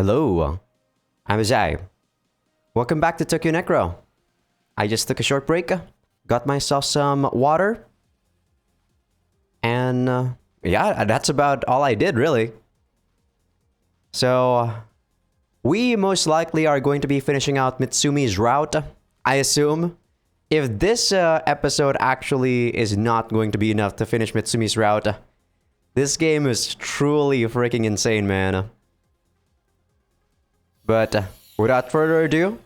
Hello, I'm Azai. Welcome back to Tokyo Necro. I just took a short break, got myself some water, and yeah, that's about all I did really. So, we most likely are going to be finishing out Mitsumi's route, I assume. If this episode actually is not going to be enough to finish Mitsumi's route, this game is truly freaking insane, man. But without further ado,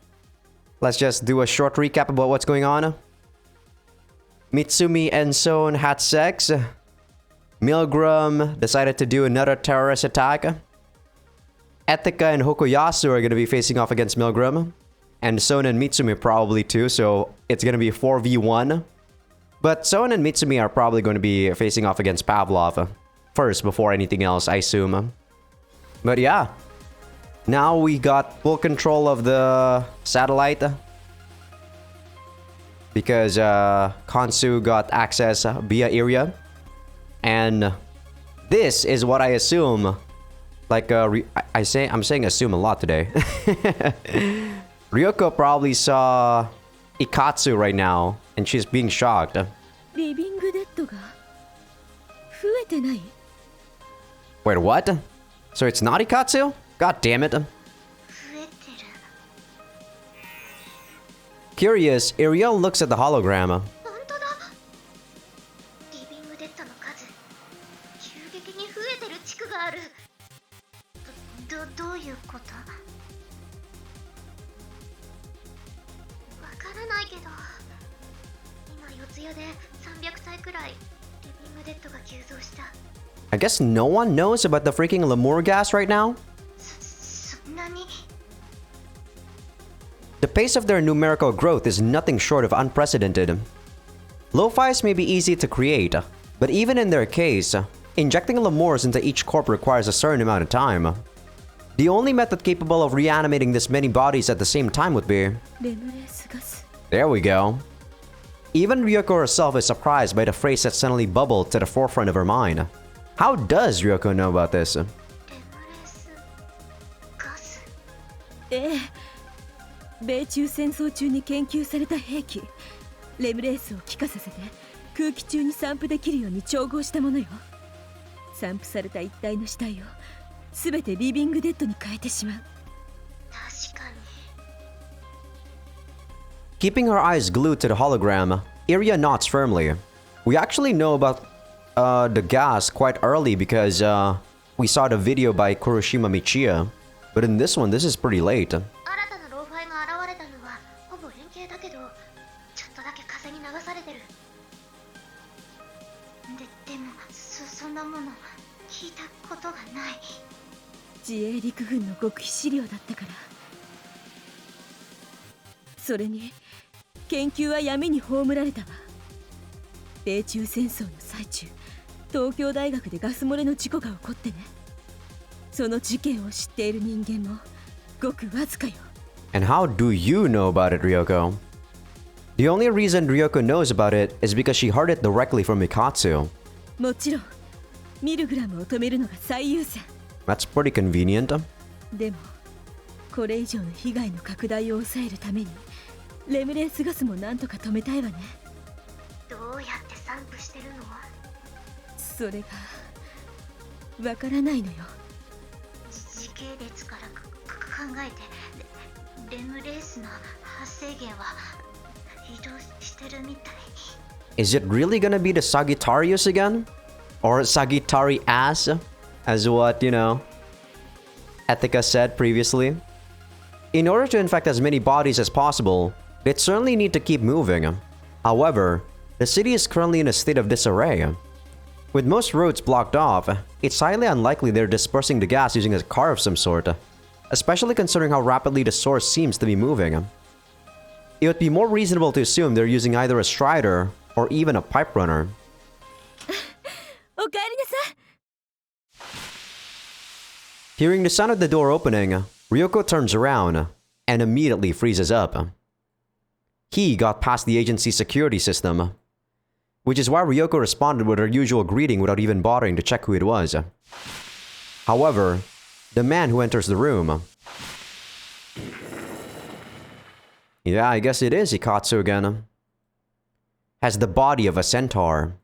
let's just do a short recap about what's going on. Mitsumi and Son had sex. Milgram decided to do another terrorist attack. Etika and Hokuyasu are going to be facing off against Milgram. And Son and Mitsumi probably too, so it's going to be 4v1. But Son and Mitsumi are probably going to be facing off against Pavlov first before anything else, I assume. But yeah. Now we got full control of the satellite. Because Kansu got access via area. And this is what I assume. Like, I'm saying assume a lot today. Ryoko probably saw Ikatsu right now, and she's being shocked. Wait, what? So it's not Ikatsu? God damn it. Curious, Ariel looks at the hologram. I guess no one knows about the freaking Lemur gas right now? The pace of their numerical growth is nothing short of unprecedented. Lo-fis may be easy to create, but even in their case, injecting Lemurs into each corp requires a certain amount of time. The only method capable of reanimating this many bodies at the same time would be... There we go. Even Ryoko herself is surprised by the phrase that suddenly bubbled to the forefront of her mind. How does Ryoko know about this? 米中戦争中に研究された兵器レムレースを気化させて空気中に散布できるように調合したものよ。散布された一体の死体を全てリビングデッドに変えてしまう。確かに。Keeping her eyes glued to the hologram, Iria nods firmly. We actually know about the gas quite early because we saw the video by Kuroshima Michiya. But in this one, this is pretty late. And how do you know about it, Ryoko? The only reason Ryoko knows about it is because she heard it directly from Ikatsu. That's pretty convenient. Is it really gonna be the Sagittarius again? Or Sagittarius, as what, you know, Etika said previously? In order to infect as many bodies as possible, they'd certainly need to keep moving. However, the city is currently in a state of disarray. With most roads blocked off, it's highly unlikely they're dispersing the gas using a car of some sort, especially considering how rapidly the source seems to be moving. It would be more reasonable to assume they're using either a strider or even a pipe runner. Hearing the sound of the door opening, Ryoko turns around and immediately freezes up. He got past the agency's security system, which is why Ryoko responded with her usual greeting without even bothering to check who it was. However, The man who enters the room. Yeah, I guess it is Ikatsu again. Has the body of a centaur.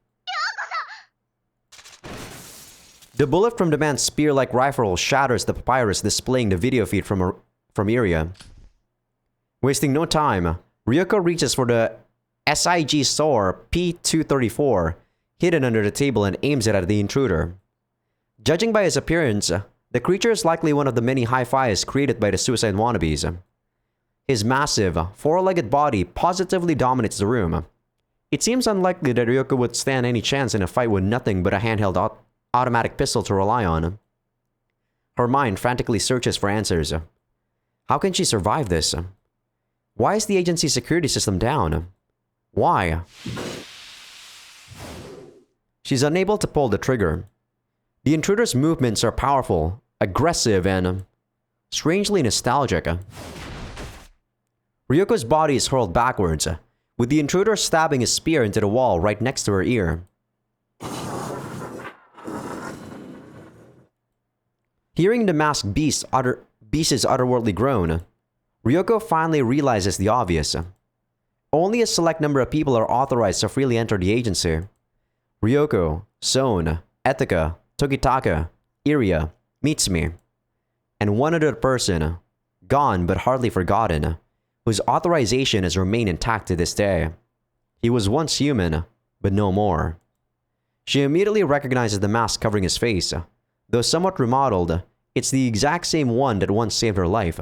The bullet from the man's spear-like rifle shatters the papyrus displaying the video feed from Iria. Wasting no time, Ryoko reaches for the SIG SOAR P234 hidden under the table and aims it at the intruder. Judging by his appearance, the creature is likely one of the many hi-fis created by the suicide wannabes. His massive, four-legged body positively dominates the room. It seems unlikely that Ryoko would stand any chance in a fight with nothing but a handheld automatic pistol to rely on. Her mind frantically searches for answers. How can she survive this? Why is the agency's security system down? Why? She's unable to pull the trigger. The intruder's movements are powerful, aggressive, and strangely nostalgic. Ryoko's body is hurled backwards, with the intruder stabbing his spear into the wall right next to her ear. Hearing the masked beast's otherworldly groan, Ryoko finally realizes the obvious. Only a select number of people are authorized to freely enter the agency. Ryoko, Son, Etika, Tokitaka, Iria, Mitsumi, and one other person, gone but hardly forgotten, whose authorization has remained intact to this day. He was once human, but no more. She immediately recognizes the mask covering his face. Though somewhat remodeled, it's the exact same one that once saved her life.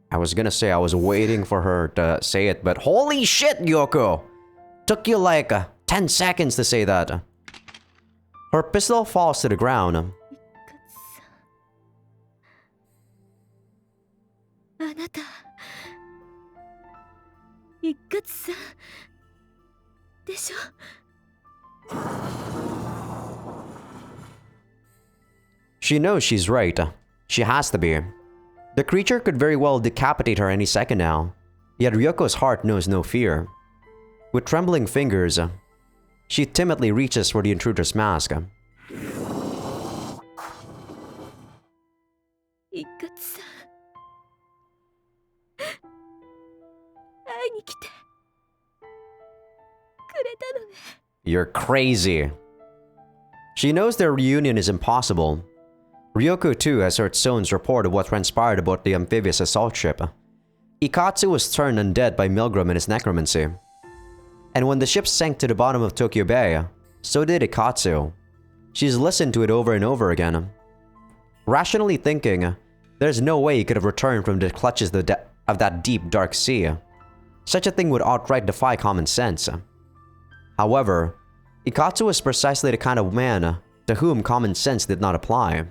I was gonna say I was waiting for her to say it, but holy shit, Yoko! Took you like 10 seconds to say that. Her pistol falls to the ground. She knows she's right. She has to be. The creature could very well decapitate her any second now, yet Ryoko's heart knows no fear. With trembling fingers, she timidly reaches for the intruder's mask. You're crazy. She knows their reunion is impossible. Ryoko too has heard Son's report of what transpired about the amphibious assault ship. Ikatsu was turned undead by Milgram and his necromancy. And when the ship sank to the bottom of Tokyo Bay, so did Ikatsu. She's listened to it over and over again. Rationally thinking, there's no way he could have returned from the clutches of that deep, dark sea. Such a thing would outright defy common sense. However, Ikatsu was precisely the kind of man to whom common sense did not apply.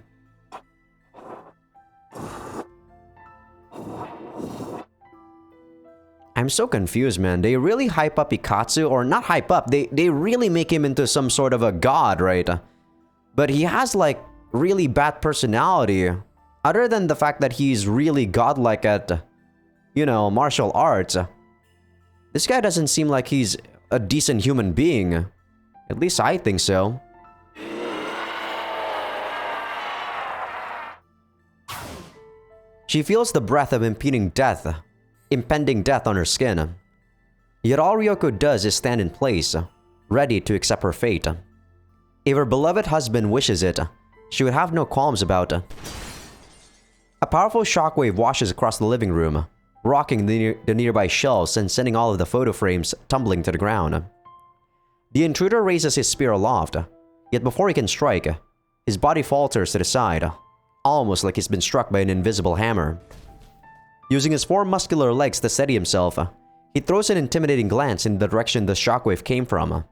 I'm so confused, man. They really hype up Ikatsu, or not hype up, they really make him into some sort of a god, right? But he has like really bad personality. Other than the fact that he's really godlike at, you know, martial arts. This guy doesn't seem like he's a decent human being. At least I think so. She feels the breath of impending death on her skin. Yet all Ryoko does is stand in place, ready to accept her fate. If her beloved husband wishes it, she would have no qualms about it. A powerful shockwave washes across the living room, rocking the nearby shelves and sending all of the photo frames tumbling to the ground. The intruder raises his spear aloft, yet before he can strike, his body falters to the side, almost like he's been struck by an invisible hammer. Using his four muscular legs to steady himself, he throws an intimidating glance in the direction the shockwave came from.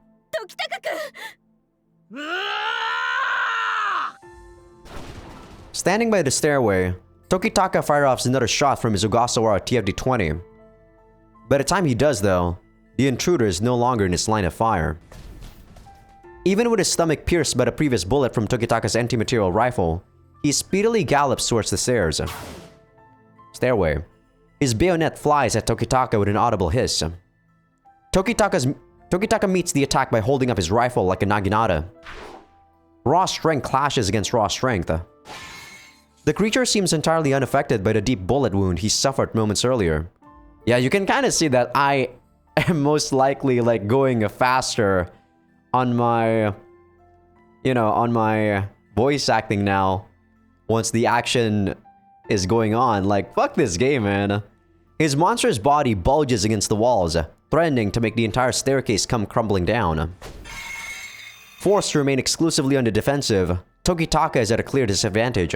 Standing by the stairway, Tokitaka fires off another shot from his Ogasawara TFD-20. By the time he does though, the intruder is no longer in his line of fire. Even with his stomach pierced by the previous bullet from Tokitaka's anti-material rifle, he speedily gallops towards the stairs. Stairway. His bayonet flies at Tokitaka with an audible hiss. Tokitaka meets the attack by holding up his rifle like a naginata. Raw strength clashes against raw strength. The creature seems entirely unaffected by the deep bullet wound he suffered moments earlier. Yeah, you can kind of see that I am most likely like going faster on my, on my voice acting now once the action is going on. Like, fuck this game, man. His monstrous body bulges against the walls, threatening to make the entire staircase come crumbling down. Forced to remain exclusively on the defensive, Tokitaka is at a clear disadvantage.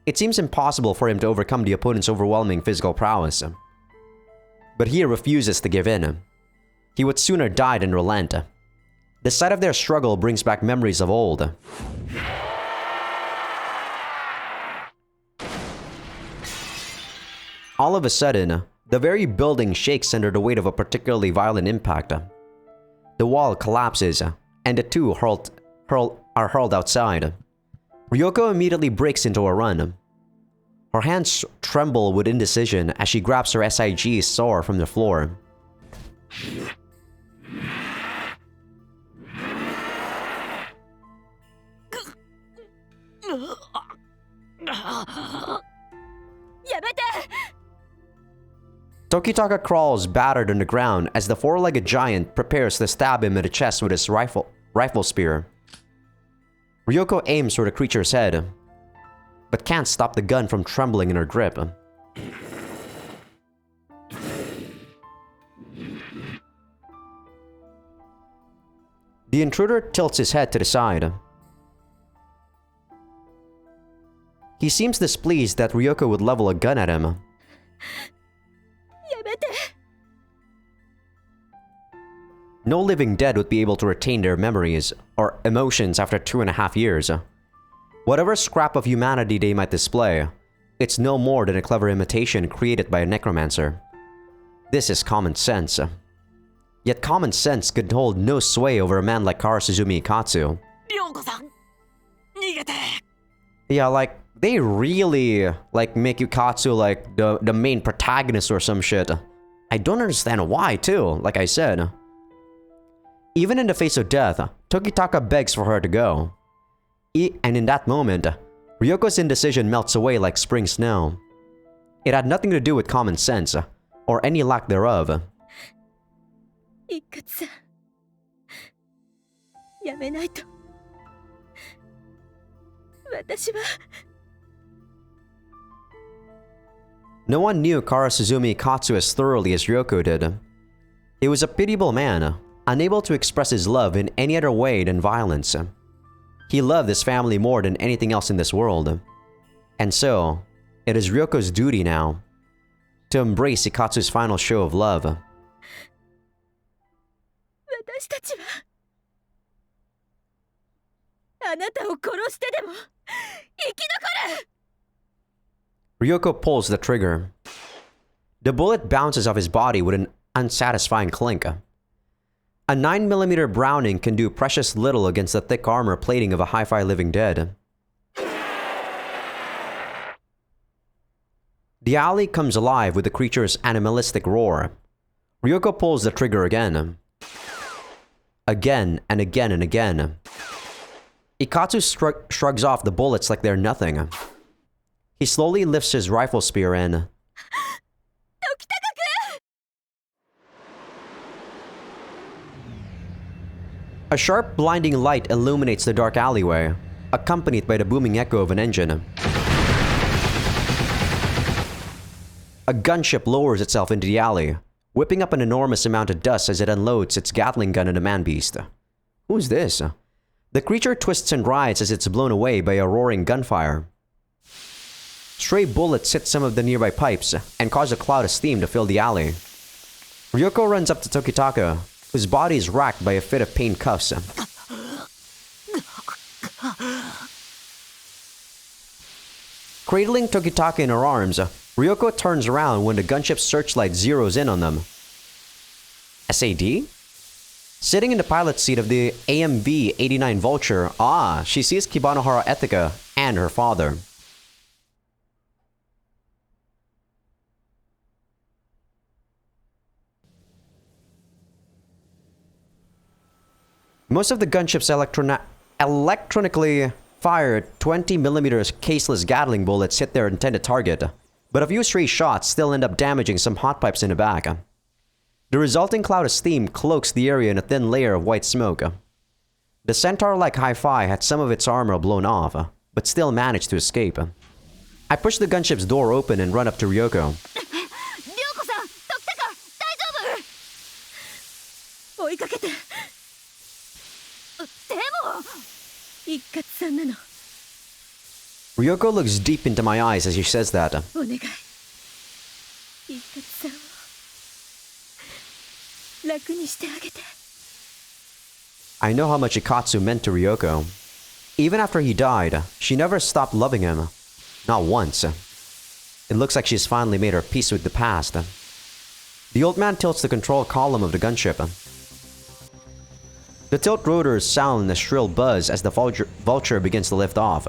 It seems impossible for him to overcome the opponent's overwhelming physical prowess. But he refuses to give in. He would sooner die than relent. The sight of their struggle brings back memories of old. All of a sudden, the very building shakes under the weight of a particularly violent impact. The wall collapses, and the two are hurled outside. Ryoko immediately breaks into a run. Her hands tremble with indecision as she grabs her SIG sword from the floor. Tokitaka crawls battered on the ground as the four-legged giant prepares to stab him in the chest with his rifle spear. Ryoko aims for the creature's head, but can't stop the gun from trembling in her grip. The intruder tilts his head to the side. He seems displeased that Ryoko would level a gun at him. No living dead would be able to retain their memories or emotions after 2.5 years. Whatever scrap of humanity they might display, it's no more than a clever imitation created by a necromancer. This is common sense. Yet common sense could hold no sway over a man like Karasuzumi Ikatsu. Yeah, like, they really, like, make Ikatsu, like, the main protagonist or some shit. I don't understand why, too, like I said. Even in the face of death, Tokitaka begs for her to go. And in that moment, Ryoko's indecision melts away like spring snow. It had nothing to do with common sense, or any lack thereof. No one knew Karasuzumi Ikatsu as thoroughly as Ryoko did. He was a pitiable man, unable to express his love in any other way than violence. He loved his family more than anything else in this world. And so, it is Ryoko's duty now to embrace Ikatsu's final show of love. Ryoko pulls the trigger. The bullet bounces off his body with an unsatisfying clink. A 9mm Browning can do precious little against the thick armor plating of a hi-fi living dead. The alley comes alive with the creature's animalistic roar. Ryoko pulls the trigger again. Again and again and again. Ikatsu shrugs off the bullets like they're nothing. He slowly lifts his rifle spear and... A sharp, blinding light illuminates the dark alleyway, accompanied by the booming echo of an engine. A gunship lowers itself into the alley, whipping up an enormous amount of dust as it unloads its Gatling gun on the man-beast. Who's this? The creature twists and writhes as it's blown away by a roaring gunfire. Stray bullets hit some of the nearby pipes and cause a cloud of steam to fill the alley. Ryoko runs up to Tokitaka, whose body is racked by a fit of pain cuffs. Cradling Tokitaka in her arms, Ryoko turns around when the gunship's searchlight zeroes in on them. SAD? Sitting in the pilot's seat of the AMV-89 Vulture, she sees Kibanohara Etika and her father. Most of the gunship's electronically fired 20mm caseless Gatling bullets hit their intended target, but a few stray shots still end up damaging some hot pipes in the back. The resulting cloud of steam cloaks the area in a thin layer of white smoke. The Centaur-like Hi-Fi had some of its armor blown off, but still managed to escape. I push the gunship's door open and run up to Ryoko. 追いかけて。でも一括さんなの。 Ryoko looks deep into my eyes as she says that. お願い。一括さんを楽にしてあげて。 I know how much Ikatsu meant to Ryoko. Even after he died, she never stopped loving him. Not once. It looks like she's finally made her peace with the past. The old man tilts the control column of the gunship. The tilt rotors sound a shrill buzz as the vulture begins to lift off.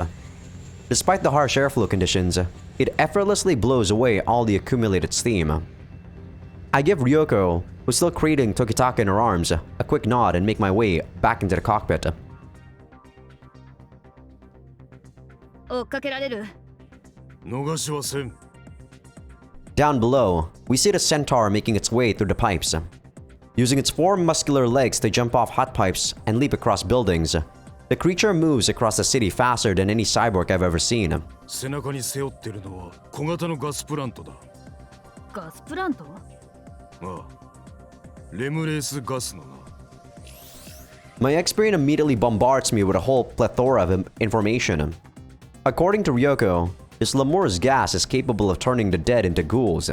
Despite the harsh airflow conditions, it effortlessly blows away all the accumulated steam. I give Ryoko, who's still cradling Tokitaka in her arms, a quick nod and make my way back into the cockpit. 追っかけられる。逃しはせん。 Down below, we see the Centaur making its way through the pipes. Using its four muscular legs to jump off hot pipes and leap across buildings, the creature moves across the city faster than any cyborg I've ever seen. 背中に背負ってるのは小型のガスプラントだ。ガスプラント？ああ、レムレースガスのな。 My ex-brain immediately bombards me with a whole plethora of information. According to Ryoko, this Lamor's gas is capable of turning the dead into ghouls.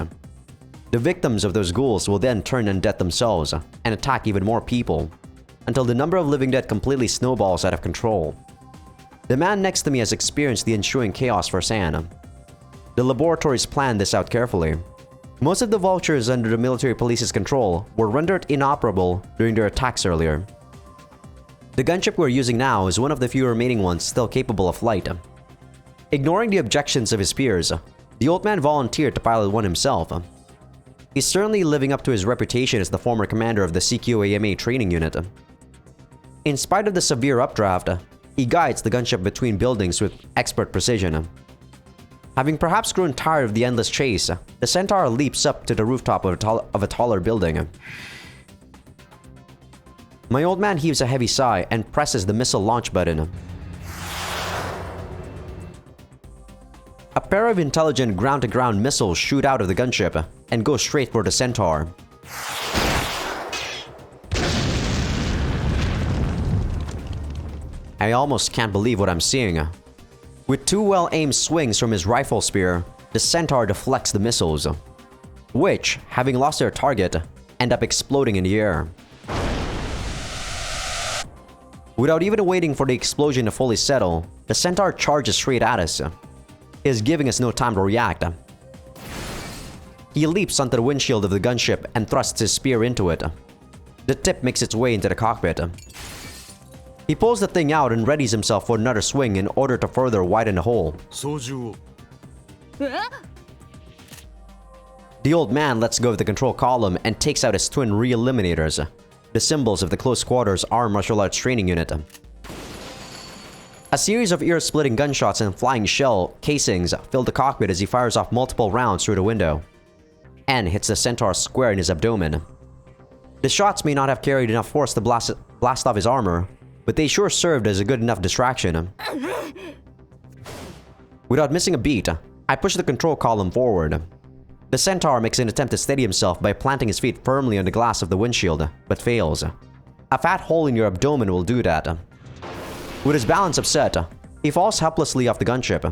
The victims of those ghouls will then turn undead themselves and attack even more people, until the number of living dead completely snowballs out of control. The man next to me has experienced the ensuing chaos firsthand. The laboratories planned this out carefully. Most of the vultures under the military police's control were rendered inoperable during their attacks earlier. The gunship we're using now is one of the few remaining ones still capable of flight. Ignoring the objections of his peers, the old man volunteered to pilot one himself. He's certainly living up to his reputation as the former commander of the CQAMA training unit. In spite of the severe updraft, he guides the gunship between buildings with expert precision. Having perhaps grown tired of the endless chase, the Centaur leaps up to the rooftop of a taller building. My old man heaves a heavy sigh and presses the missile launch button. A pair of intelligent ground-to-ground missiles shoot out of the gunship and go straight for the Centaur. I almost can't believe what I'm seeing. With two well-aimed swings from his rifle spear, the Centaur deflects the missiles, which, having lost their target, end up exploding in the air. Without even waiting for the explosion to fully settle, the Centaur charges straight at us. He is giving us no time to react. He leaps onto the windshield of the gunship and thrusts his spear into it. The tip makes its way into the cockpit. He pulls the thing out and readies himself for another swing in order to further widen the hole. 操縦を。The old man lets go of the control column and takes out his twin re-eliminators, the symbols of the close quarters armed martial arts training unit. A series of ear-splitting gunshots and flying shell casings fill the cockpit as he fires off multiple rounds through the window, and hits the Centaur square in his abdomen. The shots may not have carried enough force to blast off his armor, but they sure served as a good enough distraction. Without missing a beat, I push the control column forward. The Centaur makes an attempt to steady himself by planting his feet firmly on the glass of the windshield, but fails. A fat hole in your abdomen will do that. With his balance upset, he falls helplessly off the gunship.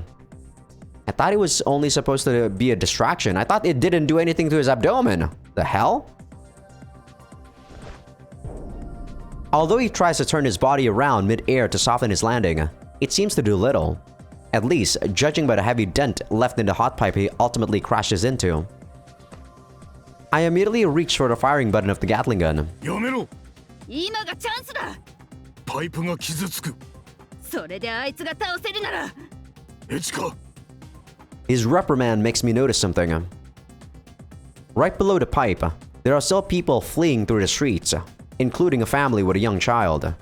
I thought it was only supposed to be a distraction. I thought it didn't do anything to his abdomen. The hell? Although he tries to turn his body around mid-air to soften his landing, it seems to do little. At least, judging by the heavy dent left in the hot pipe he ultimately crashes into. I immediately reach for the firing button of the Gatling gun. やめろ。今がチャンスだ。パイプが傷つく。それであいつが倒せるなら。エチカ。 His reprimand makes me notice something. Right below the pipe, there are still people fleeing through the streets, including a family with a young child.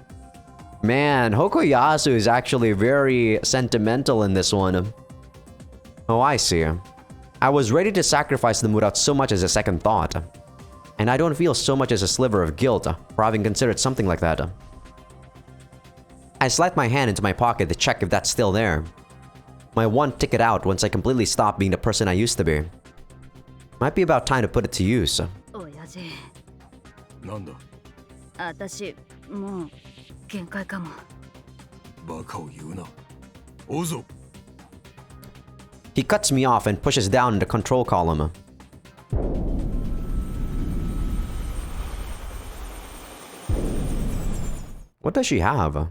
Man, Hokuyasu is actually very sentimental in this one. Oh, I see. I was ready to sacrifice them without so much as a second thought. And I don't feel so much as a sliver of guilt for having considered something like that. I slide my hand into my pocket to check if that's still there. My one ticket out once I completely stop being the person I used to be. Might be about time to put it to use. 親父、なんだ私もう限界かも。バカを言うな追うぞ He cuts me off and pushes down in the control column. What does she have?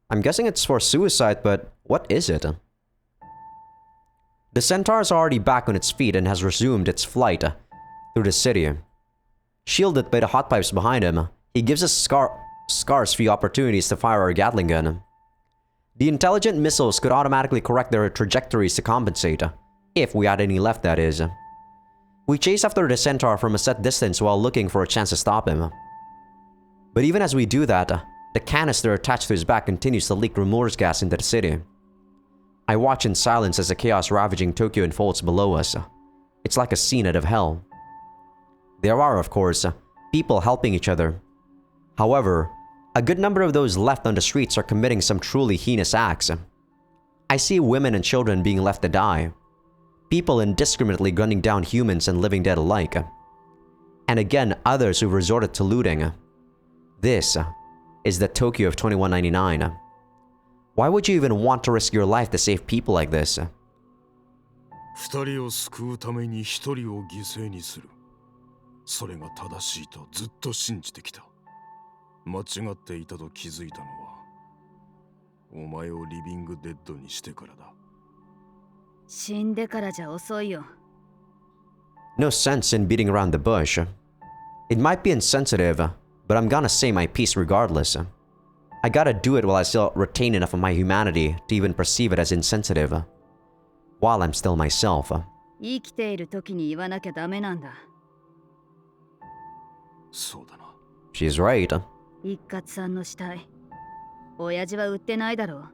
I'm guessing it's for suicide, but what is it? The centaur is already back on its feet and has resumed its flight through the city. Shielded by the hot pipes behind him, he gives us scarce few opportunities to fire our Gatling gun. The intelligent missiles could automatically correct their trajectories to compensate, if we had any left, that is. We chase after the centaur from a set distance while looking for a chance to stop him. But even as we do that, the canister attached to his back continues to leak remorse gas into the city. I watch in silence as the chaos ravaging Tokyo unfolds below us. It's like a scene out of hell. There are, of course, people helping each other. However, a good number of those left on the streets are committing some truly heinous acts. I see women and children being left to die. People indiscriminately gunning down humans and living dead alike. And again, others who resorted to looting. This is the Tokyo of 2199. Why would you even want to risk your life to save people like this? 二人を救うために一人を犠牲にするそれが正しいとずっと信じてきた間違っていたと気づいたのはお前をリビングデッドにしてからだ死んでからじゃ遅いよ。No sense in beating around the bush. It might be insensitive, but I'm gonna say my piece regardless. I gotta do it while I still retain enough of my humanity to even perceive it as insensitive. While I'm still myself. 生きている時に言わなきゃダメなんだ。そうだな She's right. 一括さんの死体、親父は売ってないだろ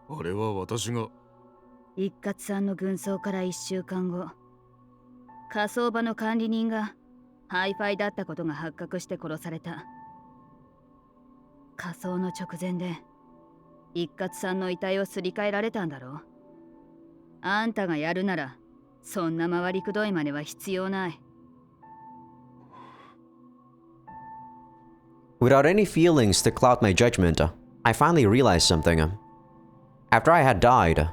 う。あれは私が一括さんの軍曹から1週間後、火葬場の管理人がハイファイだったことが発覚して殺された。火葬の直前で一括さんの遺体をすり替えられたんだろう。あんたがやるならそんな回りくどい真似は必要ない。Without any feelings to cloud my judgment, I finally realized something. After I had died,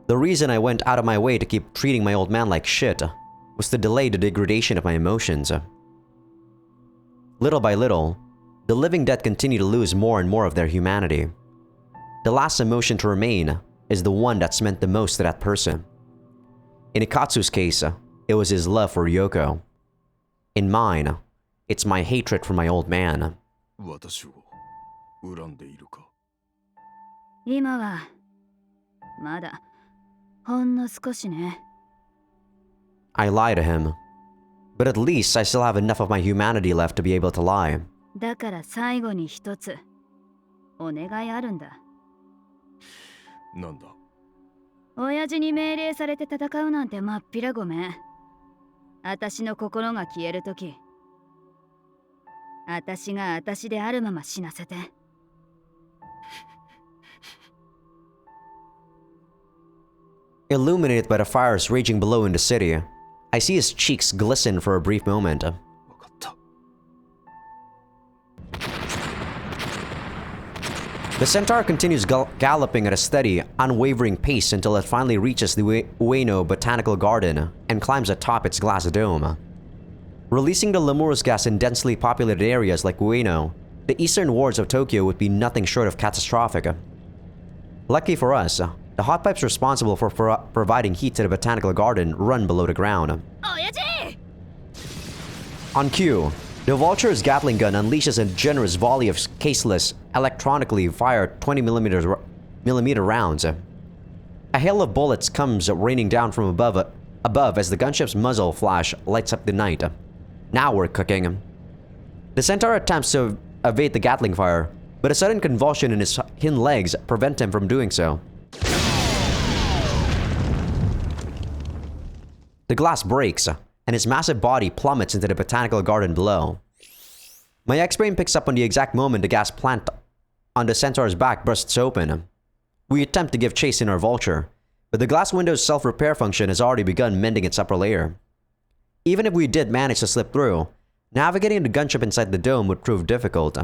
the reason I went out of my way to keep treating my old man like shit was to delay the degradation of my emotions. Little by little, the living dead continue to lose more and more of their humanity. The last emotion to remain is the one that's meant the most to that person. In Ikatsu's case, it was his love for Ryoko. In mine, it's my hatred for my old man. 私を恨んでいるか今はまだほんの少しね。I lie to him. But at least I still have enough of my humanity left to be able to lie. だから最後に一つお願いあるんだ。なんだ親父に命令されて戦うなんてまっぴらごめん。私の心が消えるとき、私が私であるまま死なせて。Illuminated by the fires raging below in the city, I see his cheeks glisten for a brief moment. 分かった The centaur continues galloping at a steady, unwavering pace until it finally reaches the Ueno Botanical Garden and climbs atop its glass dome. Releasing the Lemur's gas in densely populated areas like Ueno, the eastern wards of Tokyo would be nothing short of catastrophic. Lucky for us, the hot pipes responsible for providing heat to the Botanical Garden run below the ground. On cue, the Vulture's Gatling gun unleashes a generous volley of caseless, electronically fired 20mm rounds. A hail of bullets comes raining down from above as the gunship's muzzle flash lights up the night. Now we're cooking. The centaur attempts to evade the Gatling fire, but a sudden convulsion in his hind legs prevent him from doing so. The glass breaks, and his massive body plummets into the botanical garden below. My X-brain picks up on the exact moment the gas plant on the centaur's back bursts open. We attempt to give chase in our vulture, but the glass window's self-repair function has already begun mending its upper layer. Even if we did manage to slip through, navigating the gunship inside the dome would prove difficult.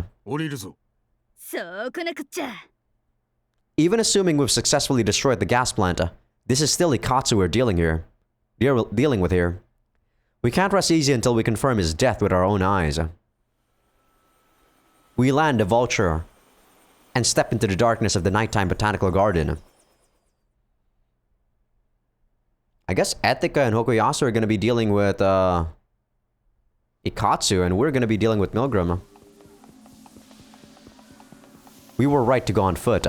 Even assuming we've successfully destroyed the gas plant, this is still Ikatsu we're dealing with here. We can't rest easy until we confirm his death with our own eyes. We land the vulture and step into the darkness of the nighttime botanical garden. I guess Etika and Hokuyasu are going to be dealing with Ikatsu, and we're going to be dealing with Milgram. We were right to go on foot.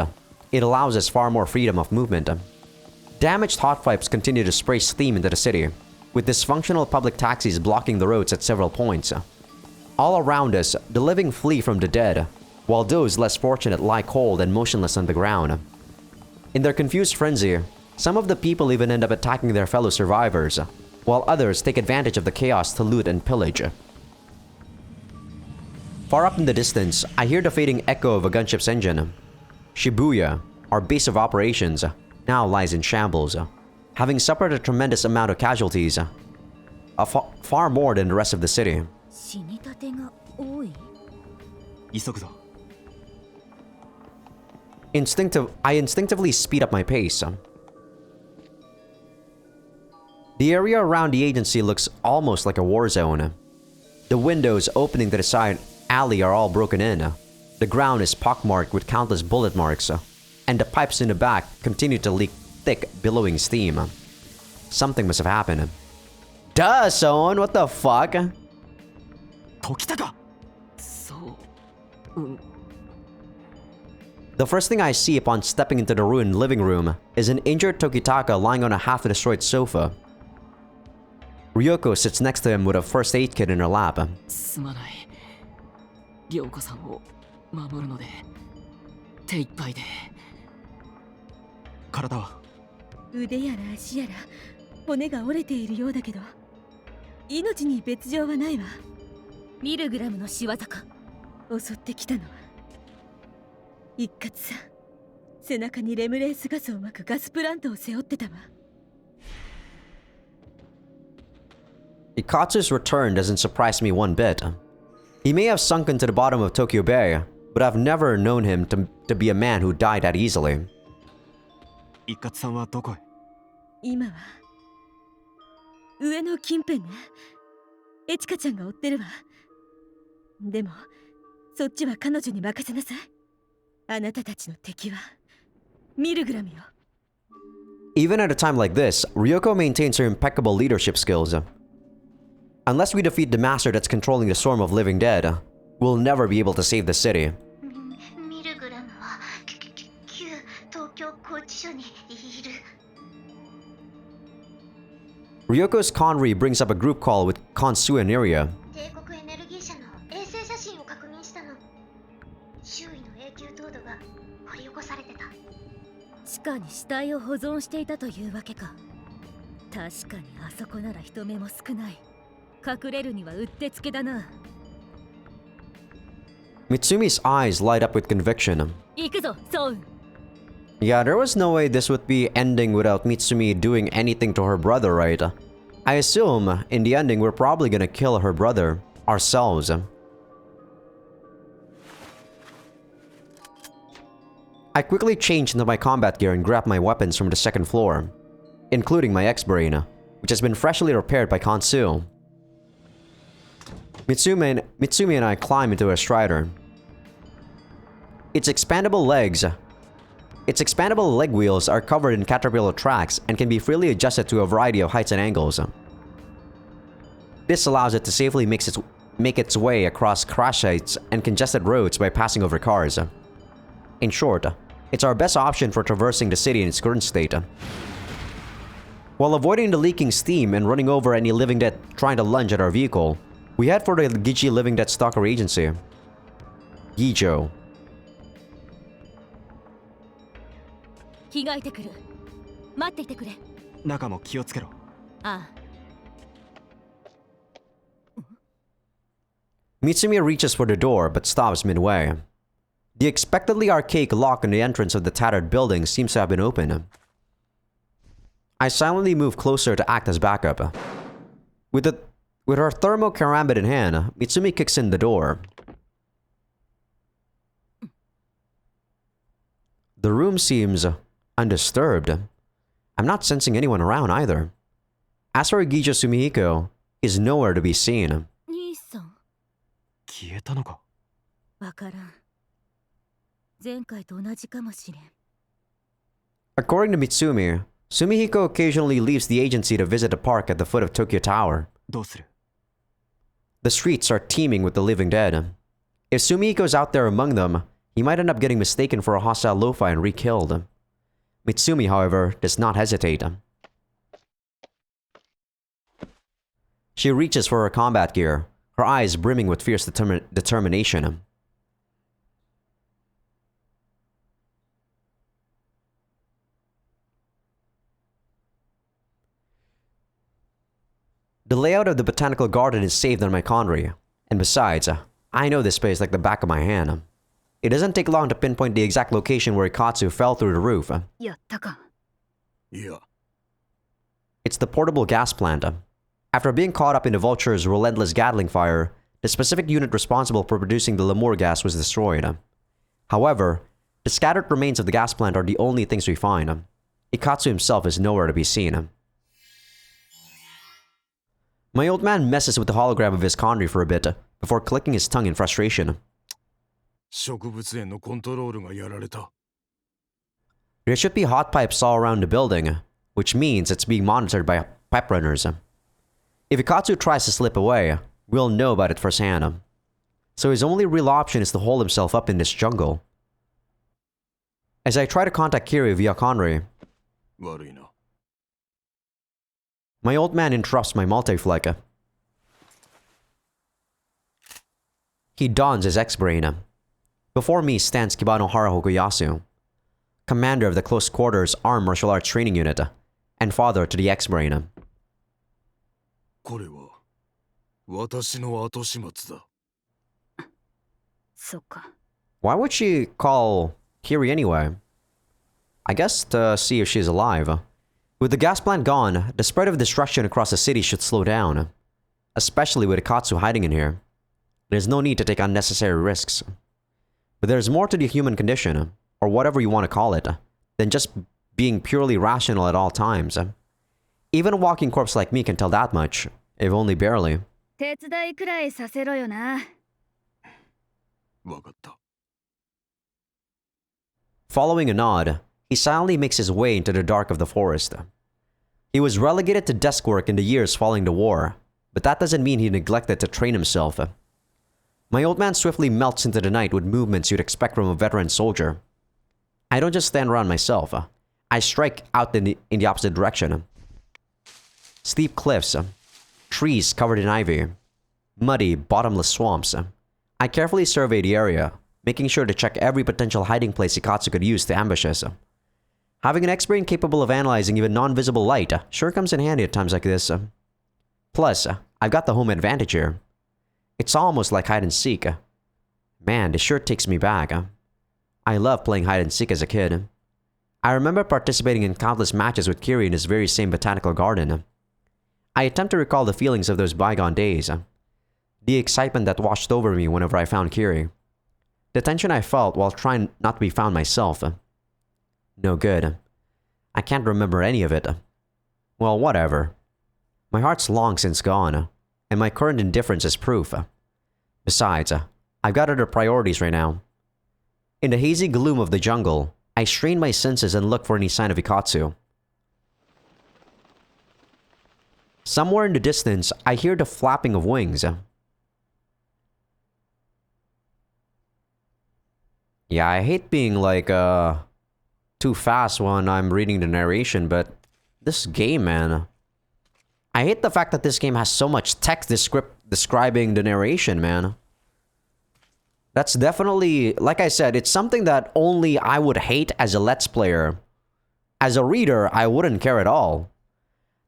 It allows us far more freedom of movement. Damaged hot pipes continue to spray steam into the city, with dysfunctional public taxis blocking the roads at several points. All around us, the living flee from the dead, while those less fortunate lie cold and motionless on the ground. In their confused frenzy, some of the people even end up attacking their fellow survivors, while others take advantage of the chaos to loot and pillage. Far up in the distance, I hear the fading echo of a gunship's engine. Shibuya, our base of operations, now lies in shambles, having suffered a tremendous amount of casualties, far more than the rest of the city. I instinctively speed up my pace. The area around the agency looks almost like a war zone. The windows opening to the side alley are all broken in. The ground is pockmarked with countless bullet marks, and the pipes in the back continue to leak thick, billowing steam. Something must have happened. Duh, Son! What the fuck? The first thing I see upon stepping into the ruined living room is an injured Tokitaka lying on a half-destroyed sofa. Ryoko sits next to him with a first aid kit in her lap. Ikatsu's return doesn't surprise me one bit. He may have sunk into the bottom of Tokyo Bay, but I've never known him to be a man who died that easily. Even at a time like this, Ryoko maintains her impeccable leadership skills. Unless we defeat the master that's controlling the swarm of living dead, we'll never be able to save the city. Ryoko's Conry brings up a group call with Konsu and Iria. Mitsumi's eyes light up with conviction. Yeah, there was no way this would be ending without Mitsumi doing anything to her brother, right? I assume, in the ending, we're probably gonna kill her brother ourselves. I quickly changed into my combat gear and grabbed my weapons from the second floor, including my X-Brain, which has been freshly repaired by Konsu. Mitsumi and I climb into a strider. Its expandable leg wheels are covered in caterpillar tracks and can be freely adjusted to a variety of heights and angles. This allows it to safely make its way across crash sites and congested roads by passing over cars. In short, it's our best option for traversing the city in its current state. While avoiding the leaking steam and running over any living dead trying to lunge at our vehicle, we head for the Giji Living Dead Stalker Agency. Gijo. 着替えてくる。待っていてくれ。中も気をつけろ。ああ。 Mitsumi reaches for the door but stops midway. The expectedly archaic lock on the entrance of the tattered building seems to have been opened. I silently move closer to act as backup. With her thermokarambit in hand, Mitsumi kicks in the door. The room seems undisturbed. I'm not sensing anyone around either. As for Gijo Sumihiko, he's nowhere to be seen. 兄さん。消えたのか。わからん。前回と同じかもしれん。 According to Mitsumi, Sumihiko occasionally leaves the agency to visit a park at the foot of Tokyo Tower. どうする？ The streets are teeming with the living dead. If Sumihiko's out there among them, he might end up getting mistaken for a hostile lo-fi and re-killed. Mitsumi, however, does not hesitate. She reaches for her combat gear, her eyes brimming with fierce determination. The layout of the botanical garden is saved on my Conry, and besides, I know this place like the back of my hand. It doesn't take long to pinpoint the exact location where Ikatsu fell through the roof. やったか。いや、 It's the portable gas plant. After being caught up in the Vulture's relentless Gatling fire, the specific unit responsible for producing the Lemur gas was destroyed. However, the scattered remains of the gas plant are the only things we find. Ikatsu himself is nowhere to be seen. My old man messes with the hologram of his Conry for a bit, before clicking his tongue in frustration. 植物園のコントロールがやられた。 There should be hot pipes all around the building, which means it's being monitored by pipe runners. If Ikatsu tries to slip away, we'll know about it firsthand. So his only real option is to hold himself up in this jungle. As I try to contact Kiri via Conry, 悪いな。 my old man interrupts my multi-flick. He dons his X-Brain. Before me stands Kibanohara Hokuyasu, commander of the Close Quarters Armed Martial Arts Training Unit, and father to the X-Brain. これは私の後始末だ。そっか。 Why would she call Kiri anyway? I guess to see if she's alive. With the gas plant gone, the spread of destruction across the city should slow down. Especially with Ikatsu hiding in here. There's no need to take unnecessary risks. But there's more to the human condition, or whatever you want to call it, than just being purely rational at all times. Even a walking corpse like me can tell that much, if only barely. 手伝いくらいさせろよな。わかった。 Following a nod, he silently makes his way into the dark of the forest. He was relegated to desk work in the years following the war, but that doesn't mean he neglected to train himself. My old man swiftly melts into the night with movements you'd expect from a veteran soldier. I don't just stand around myself. I strike out in the opposite direction. Steep cliffs, trees covered in ivy, muddy, bottomless swamps. I carefully survey the area, making sure to check every potential hiding place Ikatsu could use to ambush us. Having an X-Brain capable of analyzing even non-visible light sure comes in handy at times like this. Plus, I've got the home advantage here. It's almost like hide and seek. Man, this sure takes me back. I loved playing hide and seek as a kid. I remember participating in countless matches with Kiri in this very same botanical garden. I attempt to recall the feelings of those bygone days. The excitement that washed over me whenever I found Kiri. The tension I felt while trying not to be found myself. No good. I can't remember any of it. Well, whatever. My heart's long since gone, and my current indifference is proof. Besides, I've got other priorities right now. In the hazy gloom of the jungle, I strain my senses and look for any sign of Ikatsu. Somewhere in the distance, I hear the flapping of wings. Yeah, I hate being like, too fast when I'm reading the narration, but this game, man. I hate the fact that this game has so much text describing the narration, man. That's definitely, like I said, it's something that only I would hate as a Let's Player. As a reader, I wouldn't care at all.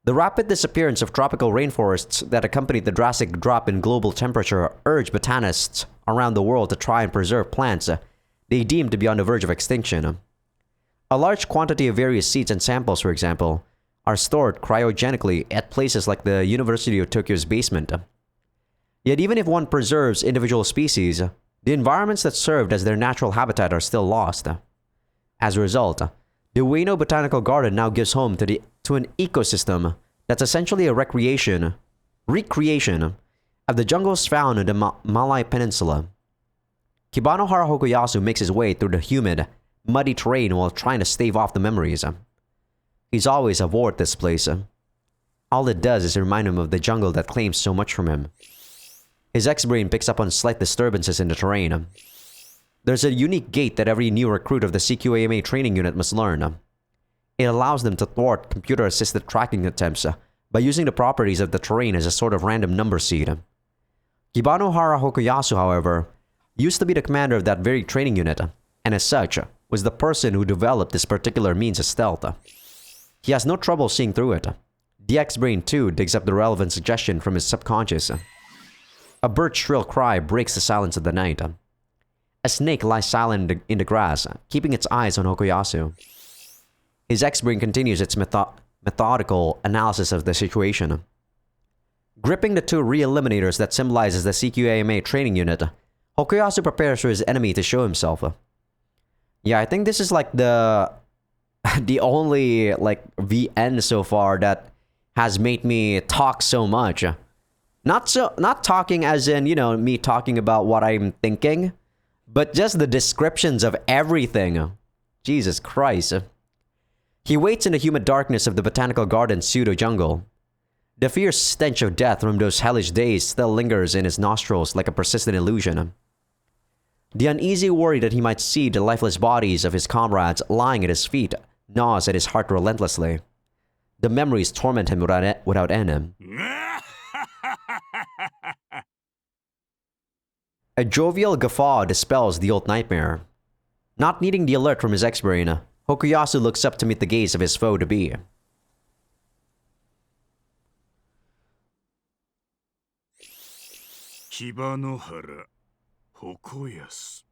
The rapid disappearance of tropical rainforests that accompanied the drastic drop in global temperature urged botanists around the world to try and preserve plants they deemed to be on the verge of extinction. A large quantity of various seeds and samples, for example, are stored cryogenically at places like the University of Tokyo's basement. Yet even if one preserves individual species, the environments that served as their natural habitat are still lost. As a result, the Ueno Botanical Garden now gives home to an ecosystem that's essentially a recreation of the jungles found in the Malay Peninsula. Kibanohara Hokuyasu makes his way through the humid, muddy terrain while trying to stave off the memories. He's always avoided this place. All it does is remind him of the jungle that claims so much from him. His X-brain picks up on slight disturbances in the terrain. There's a unique gate that every new recruit of the CQAMA training unit must learn. It allows them to thwart computer-assisted tracking attempts by using the properties of the terrain as a sort of random number seed. Kibanohara Hokuyasu, however, used to be the commander of that very training unit, and as such, was the person who developed this particular means of stealth. He has no trouble seeing through it. The X-brain too digs up the relevant suggestion from his subconscious. A bird's shrill cry breaks the silence of the night. A snake lies silent in the grass, keeping its eyes on Hokuyasu. His X-brain continues its methodical analysis of the situation. Gripping the two re-eliminators that symbolizes the CQAMA training unit, Hokuyasu prepares for his enemy to show himself. Yeah, I think this is like the only like VN so far that has made me talk so much. Not talking as in, you know, me talking about what I'm thinking, but just the descriptions of everything. Jesus Christ. He waits in the humid darkness of the botanical garden's pseudo-jungle. The fierce stench of death from those hellish days still lingers in his nostrils like a persistent illusion. The uneasy worry that he might see the lifeless bodies of his comrades lying at his feet gnaws at his heart relentlessly. The memories torment him without end. A jovial guffaw dispels the old nightmare. Not needing the alert from his X-brain, Hokuyasu looks up to meet the gaze of his foe-to-be. Kibanohara Hokuyasu.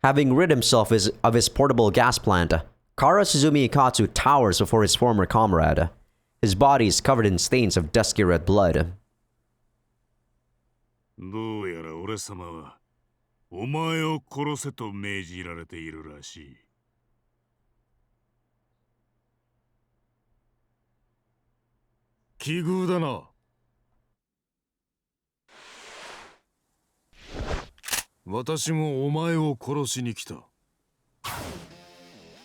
Having rid himself of his portable gas plant, Kara Suzumi Ikatsu towers before his former comrade. His body is covered in stains of dusky red blood. どうやら俺様はお前を殺せと命じられているらしい。奇遇だな。私もお前を殺しに来た。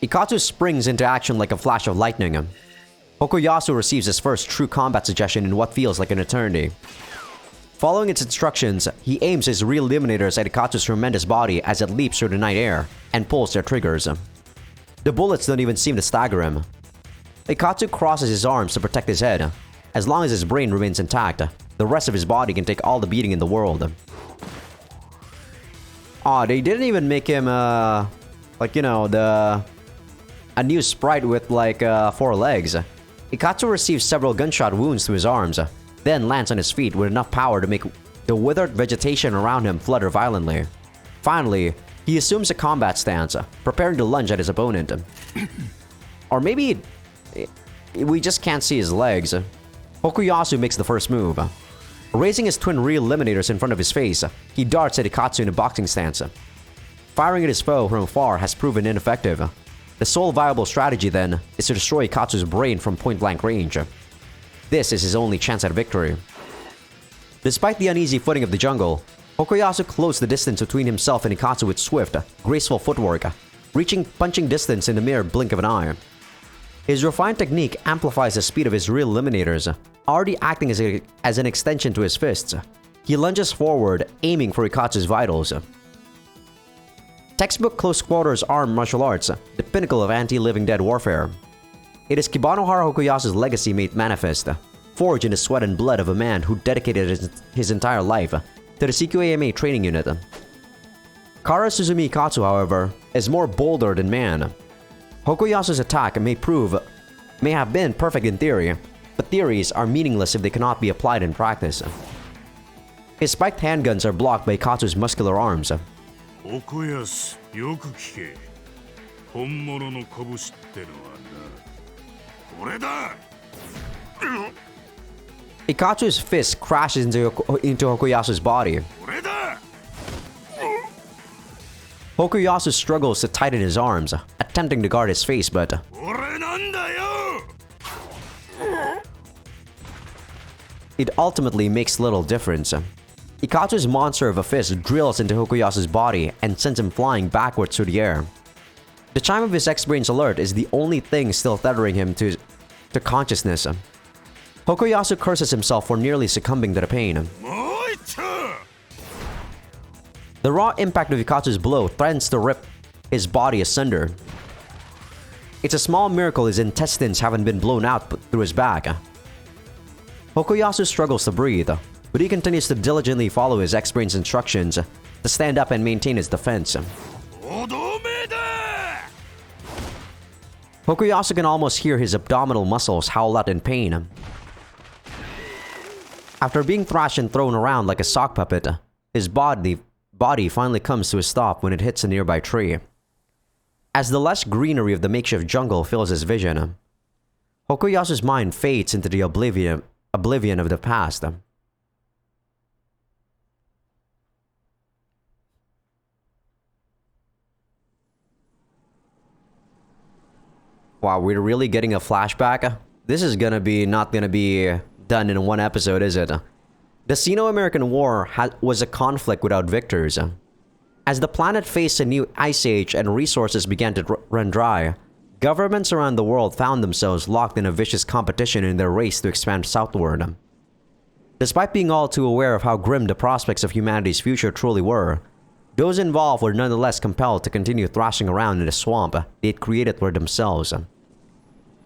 Ikatsu springs into action like a flash of lightning. Hokuyasu receives his first true combat suggestion in what feels like an eternity. Following its instructions, he aims his re-eliminators at Ikatsu's tremendous body as it leaps through the night air and pulls their triggers. The bullets don't even seem to stagger him. Ikatsu crosses his arms to protect his head. As long as his brain remains intact, the rest of his body can take all the beating in the world. Aw, they didn't even make him, like, you know, a new sprite with, like, 4 legs. Ikatsu receives several gunshot wounds to his arms, then lands on his feet with enough power to make the withered vegetation around him flutter violently. Finally, he assumes a combat stance, preparing to lunge at his opponent. Or maybe we just can't see his legs. Hokuyasu makes the first move. Raising his twin re-eliminators in front of his face, he darts at Ikatsu in a boxing stance. Firing at his foe from afar has proven ineffective. The sole viable strategy, then, is to destroy Ikatsu's brain from point-blank range. This is his only chance at victory. Despite the uneasy footing of the jungle, Hokuyasu closed the distance between himself and Ikatsu with swift, graceful footwork, reaching punching distance in the mere blink of an eye. His refined technique amplifies the speed of his real eliminators, already acting as an extension to his fists. He lunges forward, aiming for Ikatsu's vitals. Textbook close quarters armed martial arts, the pinnacle of anti-living dead warfare. It is Kibanohara Hokuyasu's legacy made manifest, forged in the sweat and blood of a man who dedicated his entire life to the CQAMA training unit. Kara Suzumi Katsu, however, is more bolder than man. Hokuyasu's attack may have been perfect in theory, but theories are meaningless if they cannot be applied in practice. His spiked handguns are blocked by Katsu's muscular arms. 奥安、よく聞け。本物の拳ってのはな、これだ。Ikatsu's fist crashes into Hokuyasu's body. これだ。Hokuyasu struggles to tighten his arms, attempting to guard his face, but 俺なんだよ。 it ultimately makes little difference. Ikatsu's monster of a fist drills into Hokuyasu's body and sends him flying backwards through the air. The chime of his X-Brain's alert is the only thing still tethering him to consciousness. Hokuyasu curses himself for nearly succumbing to the pain. もう一丁。 The raw impact of Ikatsu's blow threatens to rip his body asunder. It's a small miracle his intestines haven't been blown out through his back. Hokuyasu struggles to breathe, but he continues to diligently follow his X-Brain's instructions to stand up and maintain his defense. とどめだ。 Hokuyasu can almost hear his abdominal muscles howl out in pain. After being thrashed and thrown around like a sock puppet, his body finally comes to a stop when it hits a nearby tree. As the lush greenery of the makeshift jungle fills his vision, Hokuyasu's mind fades into the oblivion of the past. Wow, we're really getting a flashback? This is not gonna be done in one episode, is it? The Sino-American War was a conflict without victors. As the planet faced a new ice age and resources began to run dry, governments around the world found themselves locked in a vicious competition in their race to expand southward. Despite being all too aware of how grim the prospects of humanity's future truly were, those involved were nonetheless compelled to continue thrashing around in the swamp they had created for themselves.